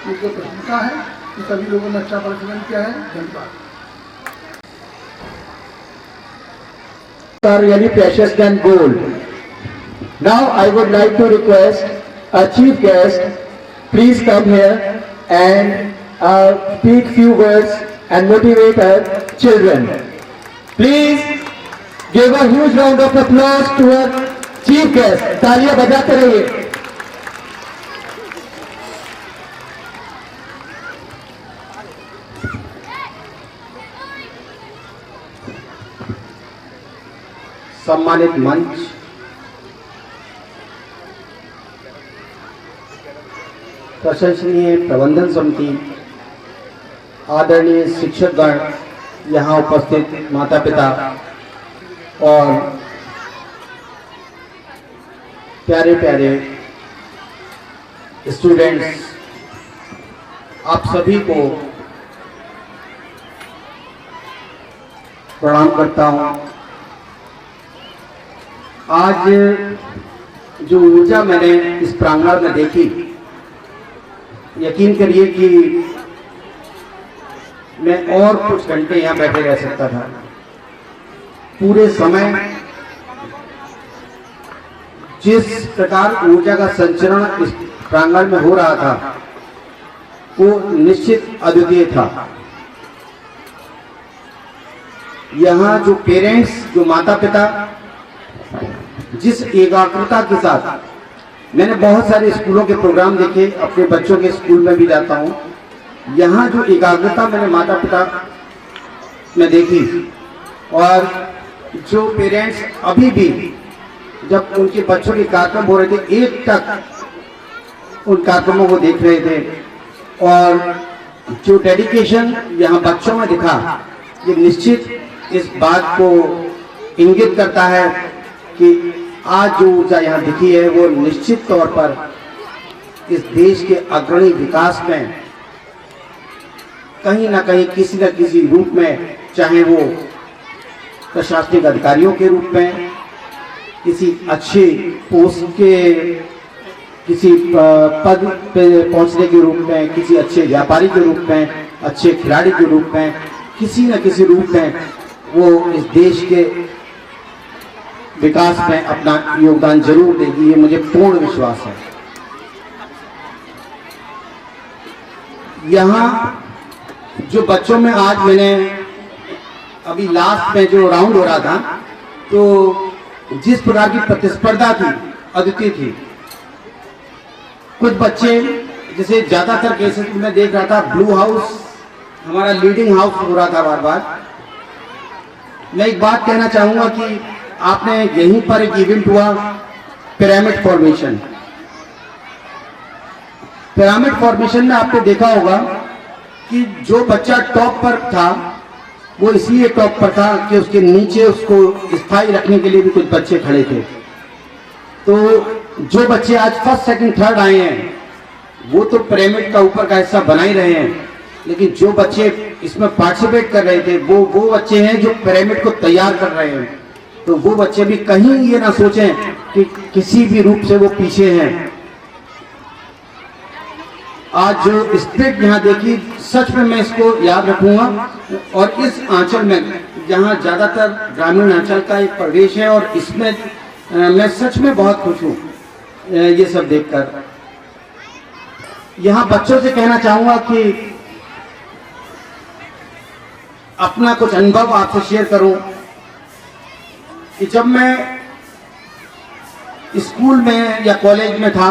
मुझे प्रशंसा है कि सभी लोगों ने अच्छा प्रदर्शन किया है। धन्यवाद। Are really precious than gold. Now I would like to request our chief guest, please come here and speak few words and motivate our children. Please give a huge round of applause to our chief guest. तालियां बजाते रहिए। सम्मानित मंच, प्रशंसनीय प्रबंधन समिति, आदरणीय शिक्षकगण, यहाँ उपस्थित माता पिता और प्यारे प्यारे स्टूडेंट्स, आप सभी को प्रणाम करता हूं। आज जो ऊर्जा मैंने इस प्रांगण में देखी, यकीन करिए कि मैं और कुछ घंटे यहां बैठे रह सकता था। पूरे समय जिस प्रकार ऊर्जा का संचरण इस प्रांगण में हो रहा था वो निश्चित अद्वितीय था। यहाँ जो पेरेंट्स, जो माता पिता जिस एकाग्रता के साथ, मैंने बहुत सारे स्कूलों के प्रोग्राम देखे, अपने बच्चों के स्कूल में भी जाता हूँ, यहाँ जो एकाग्रता मैंने माता पिता में देखी, और जो पेरेंट्स अभी भी जब उनके बच्चों के कार्यक्रम हो रहे थे, एक टक उन कार्यक्रमों को देख रहे थे, और जो डेडिकेशन यहाँ बच्चों में दिखा, ये निश्चित इस बात को इंगित करता है कि आज जो ऊर्जा यहाँ दिखी है वो निश्चित तौर पर इस देश के अग्रणी विकास में कहीं ना कहीं किसी न किसी रूप में, चाहे वो प्रशासनिक अधिकारियों के रूप में, किसी अच्छे पोस्ट के किसी पद पे पहुंचने के रूप में, किसी अच्छे व्यापारी के रूप में, अच्छे खिलाड़ी के रूप में, किसी न किसी रूप में वो इस देश के विकास में अपना योगदान जरूर देगी, ये मुझे पूर्ण विश्वास है। यहाँ जो बच्चों में आज मैंने अभी लास्ट में जो राउंड हो रहा था, तो जिस प्रकार की प्रतिस्पर्धा थी, अद्वितीय थी। कुछ बच्चे, जैसे ज्यादातर केसेस में देख रहा था, ब्लू हाउस हमारा लीडिंग हाउस हो रहा था बार बार। मैं एक बात कहना चाहूंगा कि आपने यहीं पर एक इवेंट हुआ, पिरामिड फॉर्मेशन। पिरामिड फॉर्मेशन में आपने देखा होगा कि जो बच्चा टॉप पर था वो इसलिए टॉप पर था कि उसके नीचे उसको स्थायी रखने के लिए भी कुछ बच्चे खड़े थे। तो जो बच्चे आज फर्स्ट, सेकंड, थर्ड आए हैं वो तो पिरामिड का ऊपर का हिस्सा बना ही रहे हैं, लेकिन जो बच्चे इसमें पार्टिसिपेट कर रहे थे वो बच्चे हैं जो पिरामिड को तैयार कर रहे हैं। तो वो बच्चे भी कहीं ये ना सोचें कि किसी भी रूप से वो पीछे हैं। आज जो स्पिरिट यहाँ देखी, सच में मैं इसको याद रखूंगा, और इस आंचल में जहाँ ज्यादातर ग्रामीण आंचल का एक प्रदेश है, और इसमें मैं सच में बहुत खुश हूँ ये सब देखकर। यहाँ बच्चों से कहना चाहूंगा कि अपना कुछ अनुभव आपसे शेयर करूं कि जब मैं स्कूल में या कॉलेज में था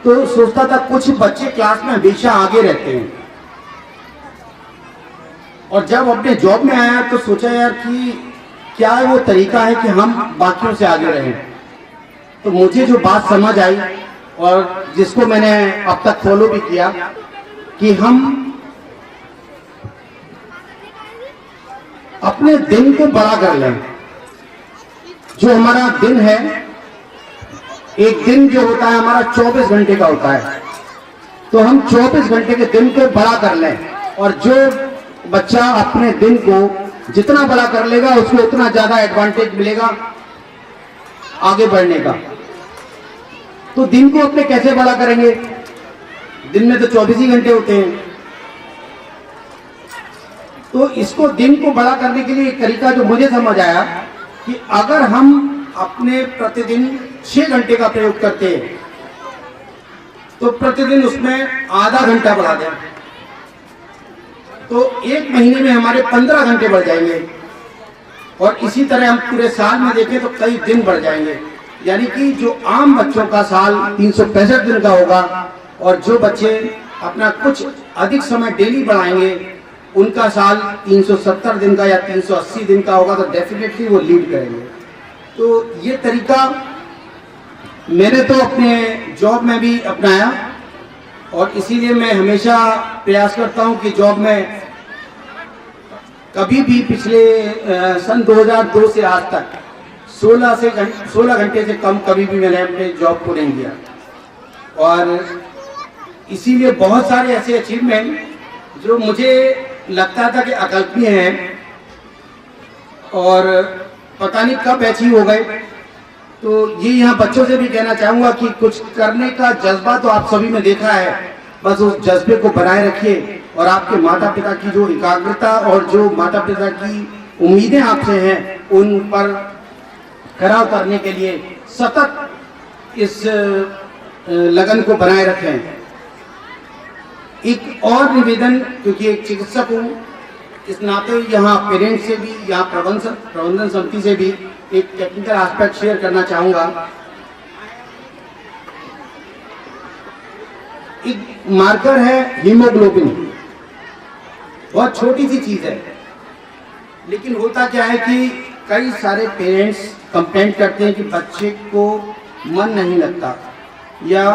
तो सोचता था कुछ बच्चे क्लास में हमेशा आगे रहते हैं, और जब अपने जॉब में आया तो सोचा यार कि क्या वो तरीका है कि हम बाकियों से आगे रहें। तो मुझे जो बात समझ आई और जिसको मैंने अब तक फॉलो भी किया कि हम अपने दिन को बड़ा कर लें। जो हमारा दिन है, एक दिन जो होता है हमारा 24 घंटे का होता है, तो हम 24 घंटे के दिन को बड़ा कर लें, और जो बच्चा अपने दिन को जितना बड़ा कर लेगा उसको उतना ज्यादा एडवांटेज मिलेगा आगे बढ़ने का। तो दिन को अपने कैसे बड़ा करेंगे? दिन में तो 24 ही घंटे होते हैं। तो इसको दिन को बड़ा करने के लिए एक तरीका जो मुझे समझ आया कि अगर हम अपने प्रतिदिन 6 घंटे का प्रयोग करते हैं तो प्रतिदिन उसमें आधा घंटा बढ़ा दें, तो एक महीने में हमारे 15 घंटे बढ़ जाएंगे, और इसी तरह हम पूरे साल में देखें तो कई दिन बढ़ जाएंगे। यानी कि जो आम बच्चों का साल 365 दिन का होगा, और जो बच्चे अपना कुछ अधिक समय डेली बढ़ाएंगे उनका साल 370 दिन का या 380 दिन का होगा, तो डेफिनेटली वो लीड करेंगे। तो ये तरीका मैंने तो अपने जॉब में भी अपनाया, और इसीलिए मैं हमेशा प्रयास करता हूं कि जॉब में कभी भी पिछले सन 2002 से आज तक 16 घंटे से कम कभी भी मैंने अपने जॉब को नहीं किया। और इसीलिए बहुत सारे ऐसे अचीवमेंट जो मुझे लगता था कि अकल्पनीय हैं और पता नहीं कब अचीव हो गए। तो ये यहाँ बच्चों से भी कहना चाहूँगा कि कुछ करने का जज्बा तो आप सभी ने देखा है, बस उस जज्बे को बनाए रखिए और आपके माता पिता की जो एकाग्रता और जो माता पिता की उम्मीदें आपसे हैं उन पर खरा उतरने के लिए सतत इस लगन को बनाए रखें। एक और निवेदन, क्योंकि एक चिकित्सक हूँ इस नाते यहाँ पेरेंट्स से भी, यहाँ प्रबंधन समिति से भी एक टेक्निकल एस्पेक्ट शेयर करना चाहूँगा। एक मार्कर है हीमोग्लोबिन, बहुत छोटी सी चीज है, लेकिन होता क्या है कि कई सारे पेरेंट्स कंप्लेंट करते हैं कि बच्चे को मन नहीं लगता या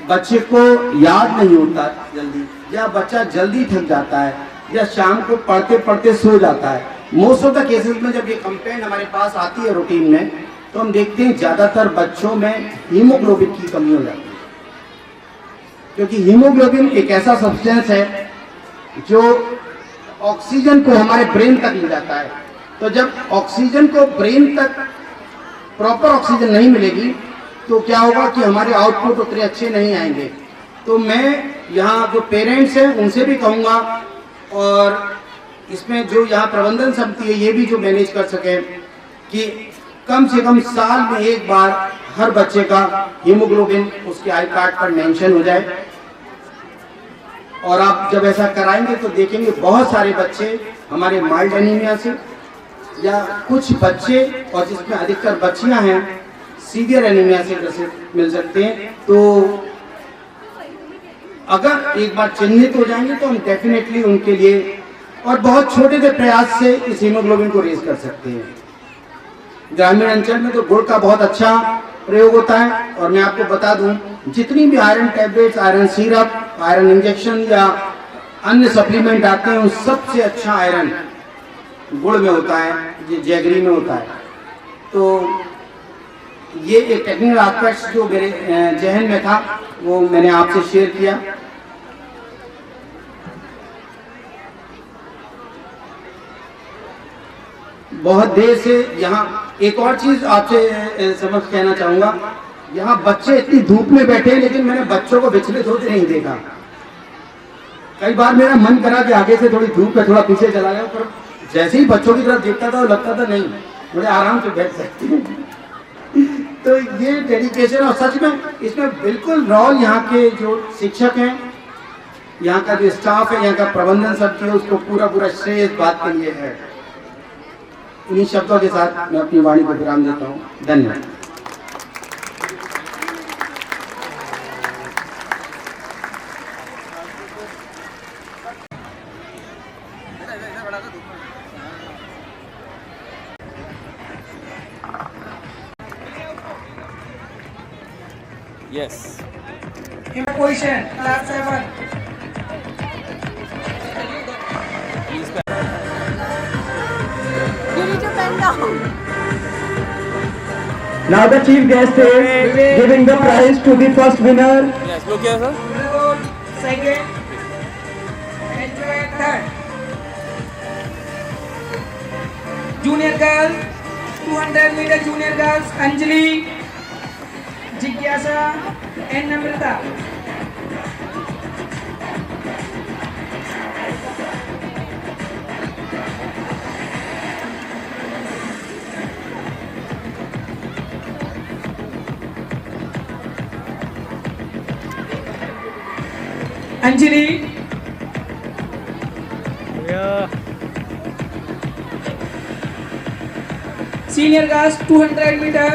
बच्चे को याद नहीं होता जल्दी, या बच्चा जल्दी थक जाता है या शाम को पढ़ते पढ़ते सो जाता है। मोस्ट ऑफ द केसेस में जब ये कंप्लेंट हमारे पास आती है रूटीन में, तो हम देखते हैं ज्यादातर बच्चों में हीमोग्लोबिन की कमी हो जाती है, क्योंकि हीमोग्लोबिन एक ऐसा सब्सटेंस है जो ऑक्सीजन को हमारे ब्रेन तक ले जाता है। तो जब ऑक्सीजन को ब्रेन तक प्रॉपर ऑक्सीजन नहीं मिलेगी तो क्या होगा कि हमारे आउटपुट उतने अच्छे नहीं आएंगे। तो मैं यहाँ जो पेरेंट्स हैं उनसे भी कहूँगा, और इसमें जो यहाँ प्रबंधन समिति है ये भी जो मैनेज कर सके कि कम से कम साल में एक बार हर बच्चे का हीमोग्लोबिन उसके आई कार्ड पर मेंशन हो जाए। और आप जब ऐसा कराएंगे तो देखेंगे बहुत सारे बच्चे हमारे माइल्ड एनीमिया से, या कुछ बच्चे और जिसमें अधिकतर बच्चियां हैं सीवियर एनीमिया से ग्रसित मिल सकते हैं। तो अगर एक बार चिन्हित हो जाएंगे तो हम डेफिनेटली उनके लिए और बहुत छोटे से प्रयास से इस हीमोग्लोबिन को रेज कर सकते हैं। ग्रामीण अंचल में तो गुड़ का बहुत अच्छा प्रयोग होता है, और मैं आपको बता दूं जितनी भी iron tablets, iron syrup, iron injection या अन्य सप्लीमेंट आते हैं उन सबसे अच्छा आयरन गुड़ में होता है, ये जैगरी में होता है। तो ये एक टेक्निकल एस्पेक्ट जो मेरे जहन में था वो मैंने आपसे शेयर किया। बहुत देर से यहाँ एक और चीज आपसे समझ कहना चाहूंगा, यहाँ बच्चे इतनी धूप में बैठे हैं लेकिन मैंने बच्चों को विचलित होते नहीं देखा। कई बार मेरा मन करा कि आगे से थोड़ी धूप है, थोड़ा पीछे चला गया, पर जैसे ही बच्चों की तरफ देखता था लगता था नहीं, थोड़े आराम से बैठ सकते हैं। तो ये डेडिकेशन, और सच में इसमें बिल्कुल रोल यहाँ के जो शिक्षक हैं, यहाँ का जो स्टाफ है, यहाँ का प्रबंधन सब है, उसको पूरा पूरा श्रेय इस बात के लिए है। इन्हीं शब्दों के साथ मैं अपनी वाणी को विराम देता हूँ। धन्यवाद। Yes. In position, class 7. You need to bend down. Now the chief guest is giving the prize to the first winner. Yes, look here, sir. Second. Enjoy third. Junior girl, 200 meter junior girls, Anjali, Jigyasa and Namrata. Anjali. Yeah. Senior girls 200 meter.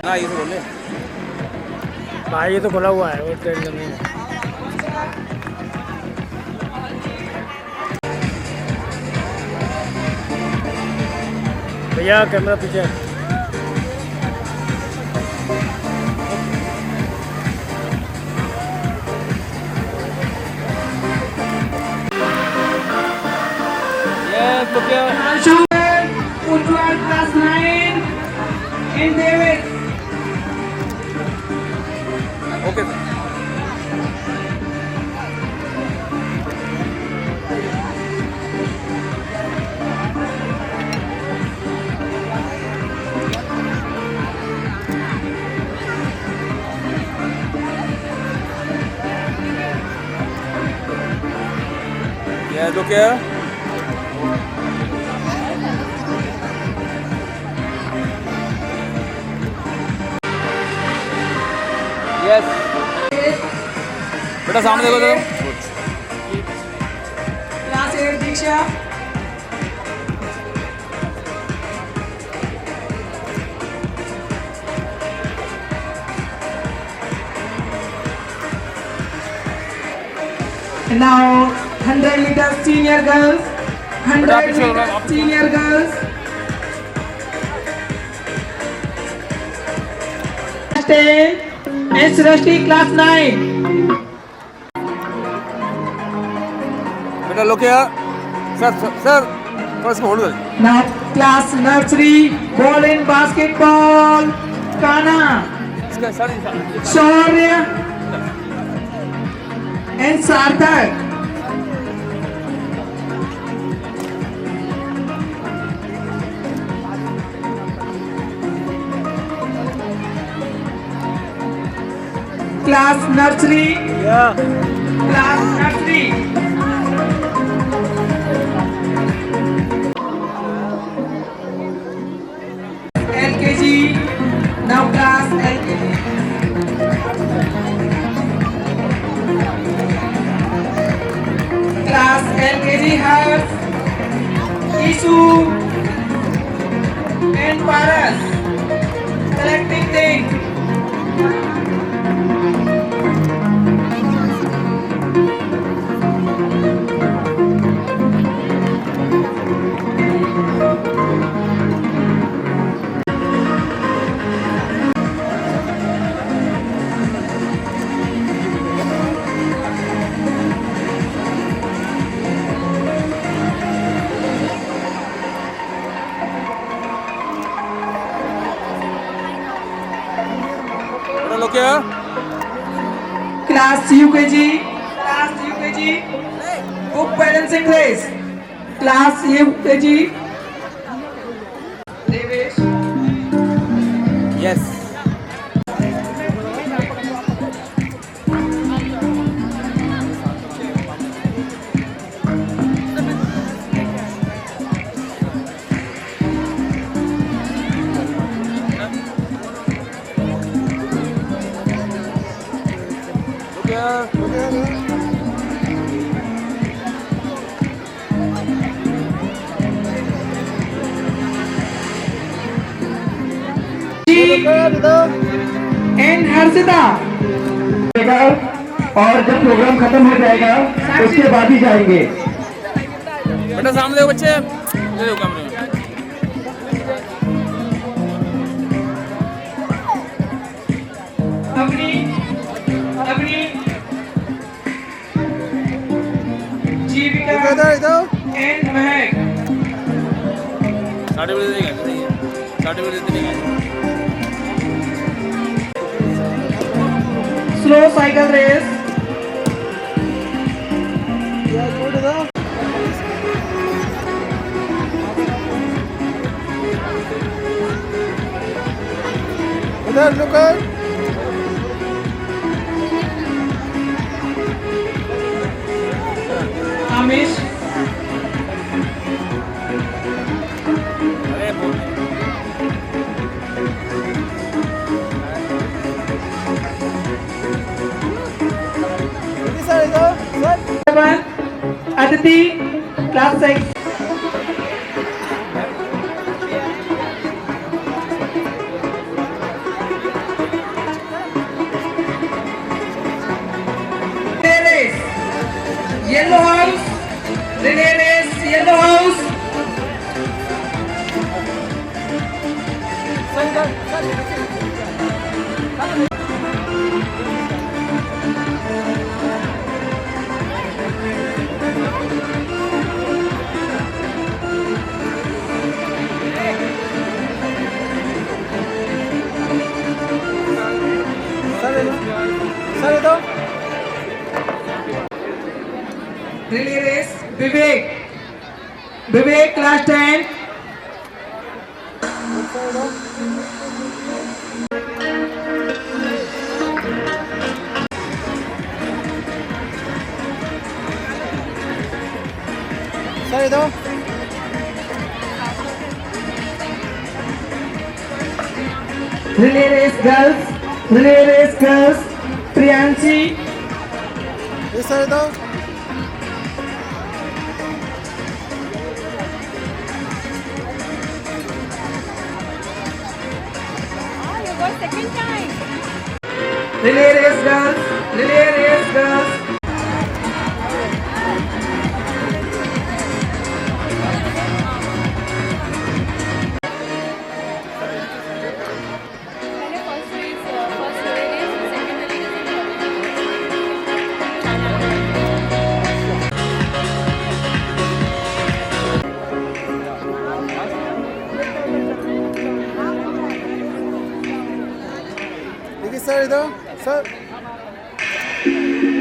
ना ये तो बोले भाई, ये तो खुला हुआ है, वो ट्रेन नहीं है। भैया कैमरा पीछे। Okay sir. Yeah, look here. Yes. बेटा सामने देखो तो। क्लास 8 दीक्षा now 100 meters senior girls 100 meters senior girls S Rusty class 9 बेटा look here. सर थोड़ा इसको होल्ड कर। now class nursery ball in basketball Kana इसका sir Shaurya and Sarthak class nursery class nursery LKG now class LKG class LKG has Isu and Paras collecting things. बेटा look here. Class UKG, book balancing race. Class UKG, Devesh. Yes. Look here. And Harshita. और जब programme खत्म हो जाएगा उसके बाद ही जाएंगे। बेटा सामने देखो बच्चे, ये देखो कैमरे में। Avni, Jeevika and Mahek. Certificate देंगे, सर्टिफिकेट देंगे। Slow cycle race. इधर रुको। Amish. Aditi, class 6. Yellow house, relay race, yellow house. Sir Relay race, Vivek class 10. Relay race girls, Priyanshi. Relay race girls.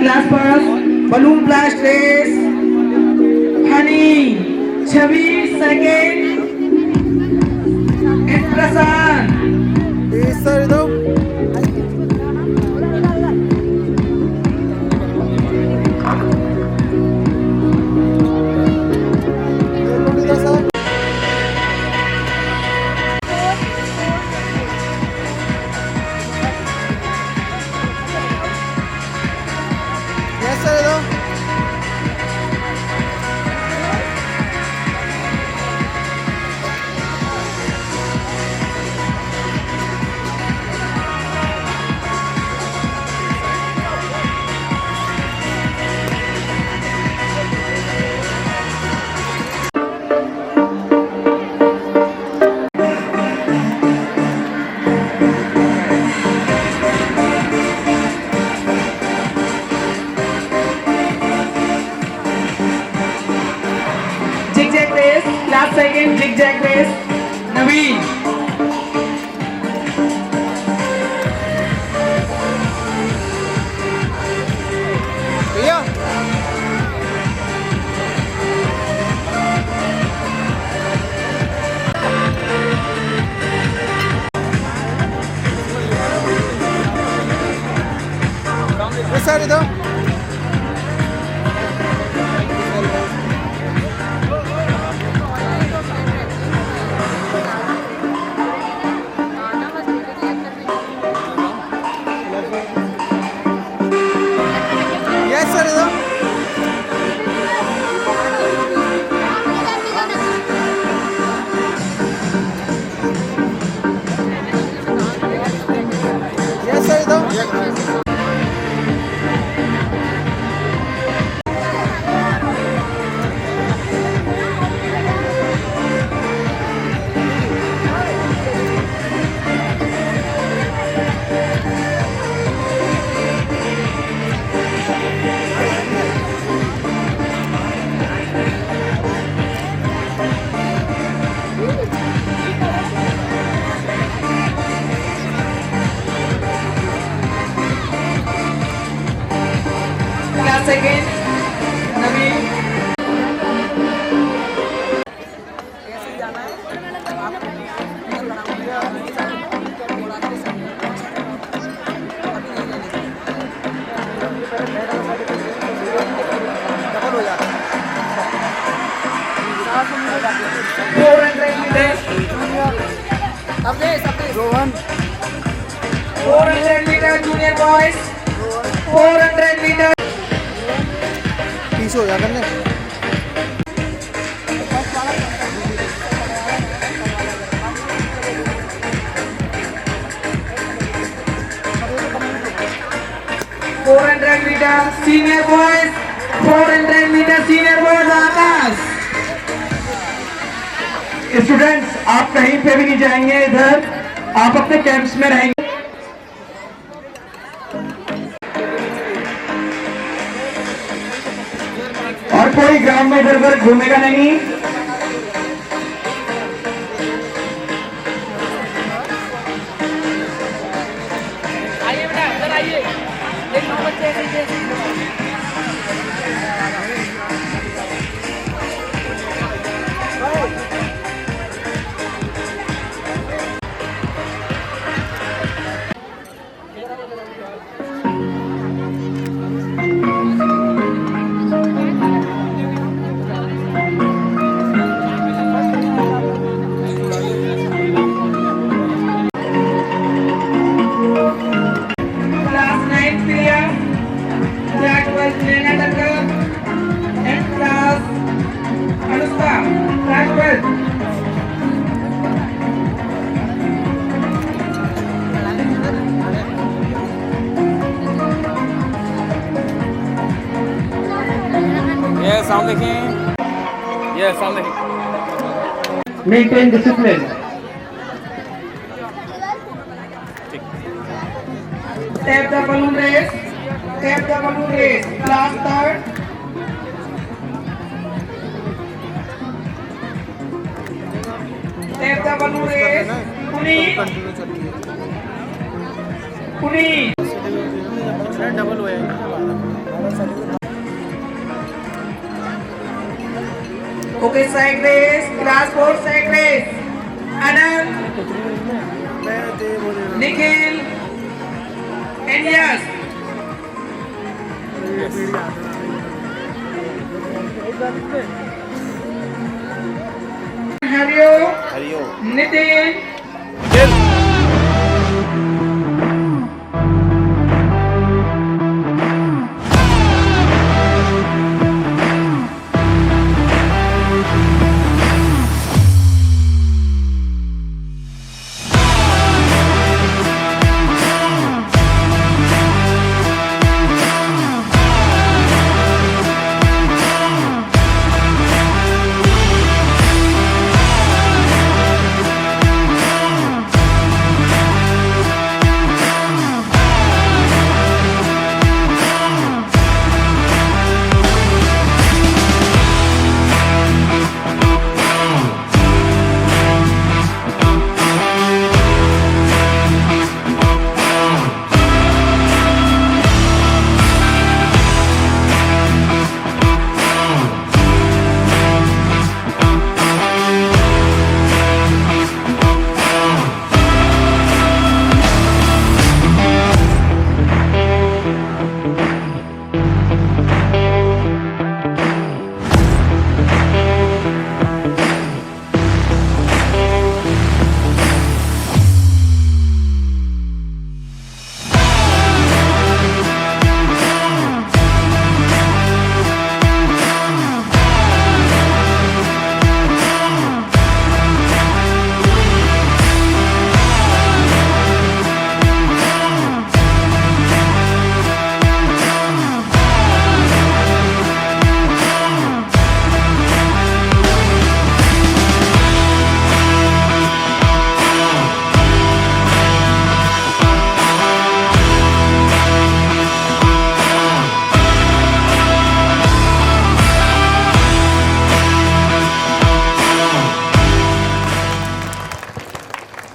Class pass, balloon blast race, Honey, 26 second, and Prasan. Zigzag race, class second, zigzag race, Naveen. Class second, Naveen. Rohan. 400 meter junior boys. 400 meter. 30 हो जा करने. meter senior boys. 400 meter senior boys आकाश. Students आप कहीं पे भी नहीं जाएंगे, इधर आप अपने कैंप्स में रहेंगे. और कोई ग्राउंड में इधर उधर घूमेगा नहीं. आइए बेटा, इधर आइए. Class 9 Priya, that was Nena Thakkar, and class Anushka, class 12. ये साउंड देखें, ये साउंड देखें। Maintain discipline. Tap the balloon race, tap the balloon race, class 3rd. Tap the balloon race, Puni. Double हुए Okay, side race, class 4 side race. Anand, Nikhil, and Yas. Haryo, Nitin,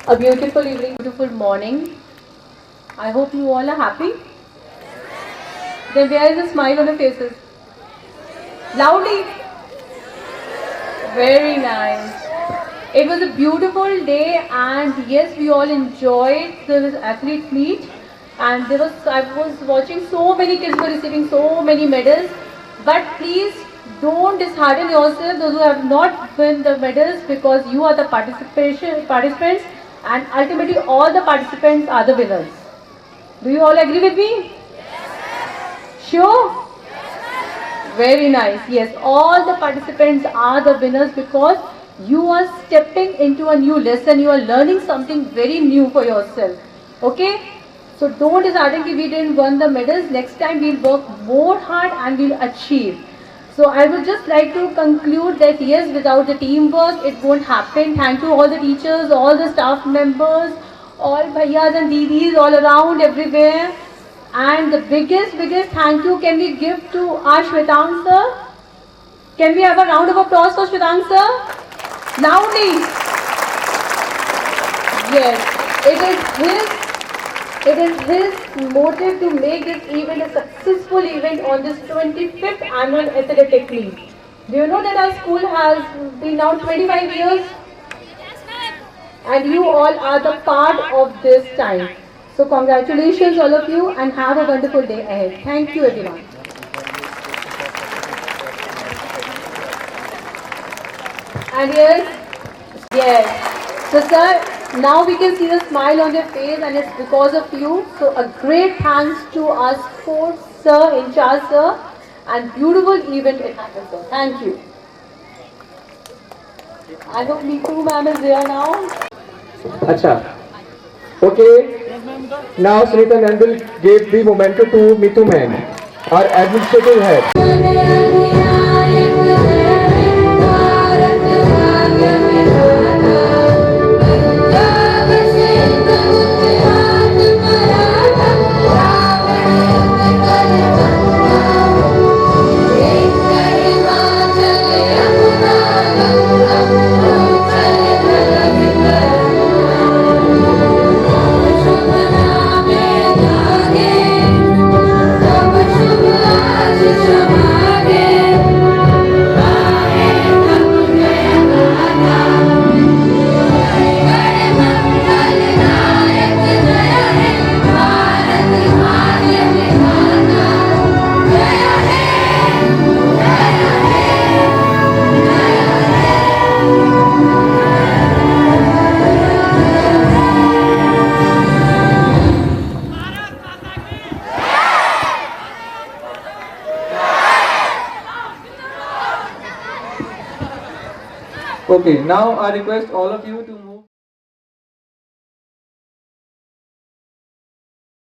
A beautiful evening, beautiful morning. I hope you all are happy. Then where is the smile on your faces? Loudly. Very nice. It was a beautiful day, and yes, we all enjoyed the athlete meet. And I was watching so many kids were receiving so many medals. But please don't dishearten yourself, those who have not won the medals, because you are the participants, and ultimately all the participants are the winners. Do you all agree with me? Yes. Sure? Yes. Very nice. Yes, all the participants are the winners because you are stepping into a new lesson. You are learning something very new for yourself. Okay? So don't dishearten that we didn't win the medals. Next time we'll work more hard and we'll achieve. So I would just like to conclude that yes, without the teamwork, it won't happen. Thank you all the teachers, all the staff members, all bhaiyas and didis all around, everywhere. And the biggest thank you can we give to our Shwetang sir? Can we have a round of applause for Shwetang sir? Loudly. Yes, it is his motive to make this event a successful event on this 25th annual athletic meet. Do you know that our school has been now 25 years? And you all are the part of this time. So congratulations all of you and have a wonderful day ahead. Thank you everyone. And yes. So sir, now we can see the smile on your face and it's because of you. So a great thanks to our sports sir, in charge sir, and beautiful event it happened sir. Thank you. I hope Neetu ma'am is there now. Acha. Okay. Now Sunita Nandal gave the memento to Mitu ma'am, our administrative head. Okay, now I request all of you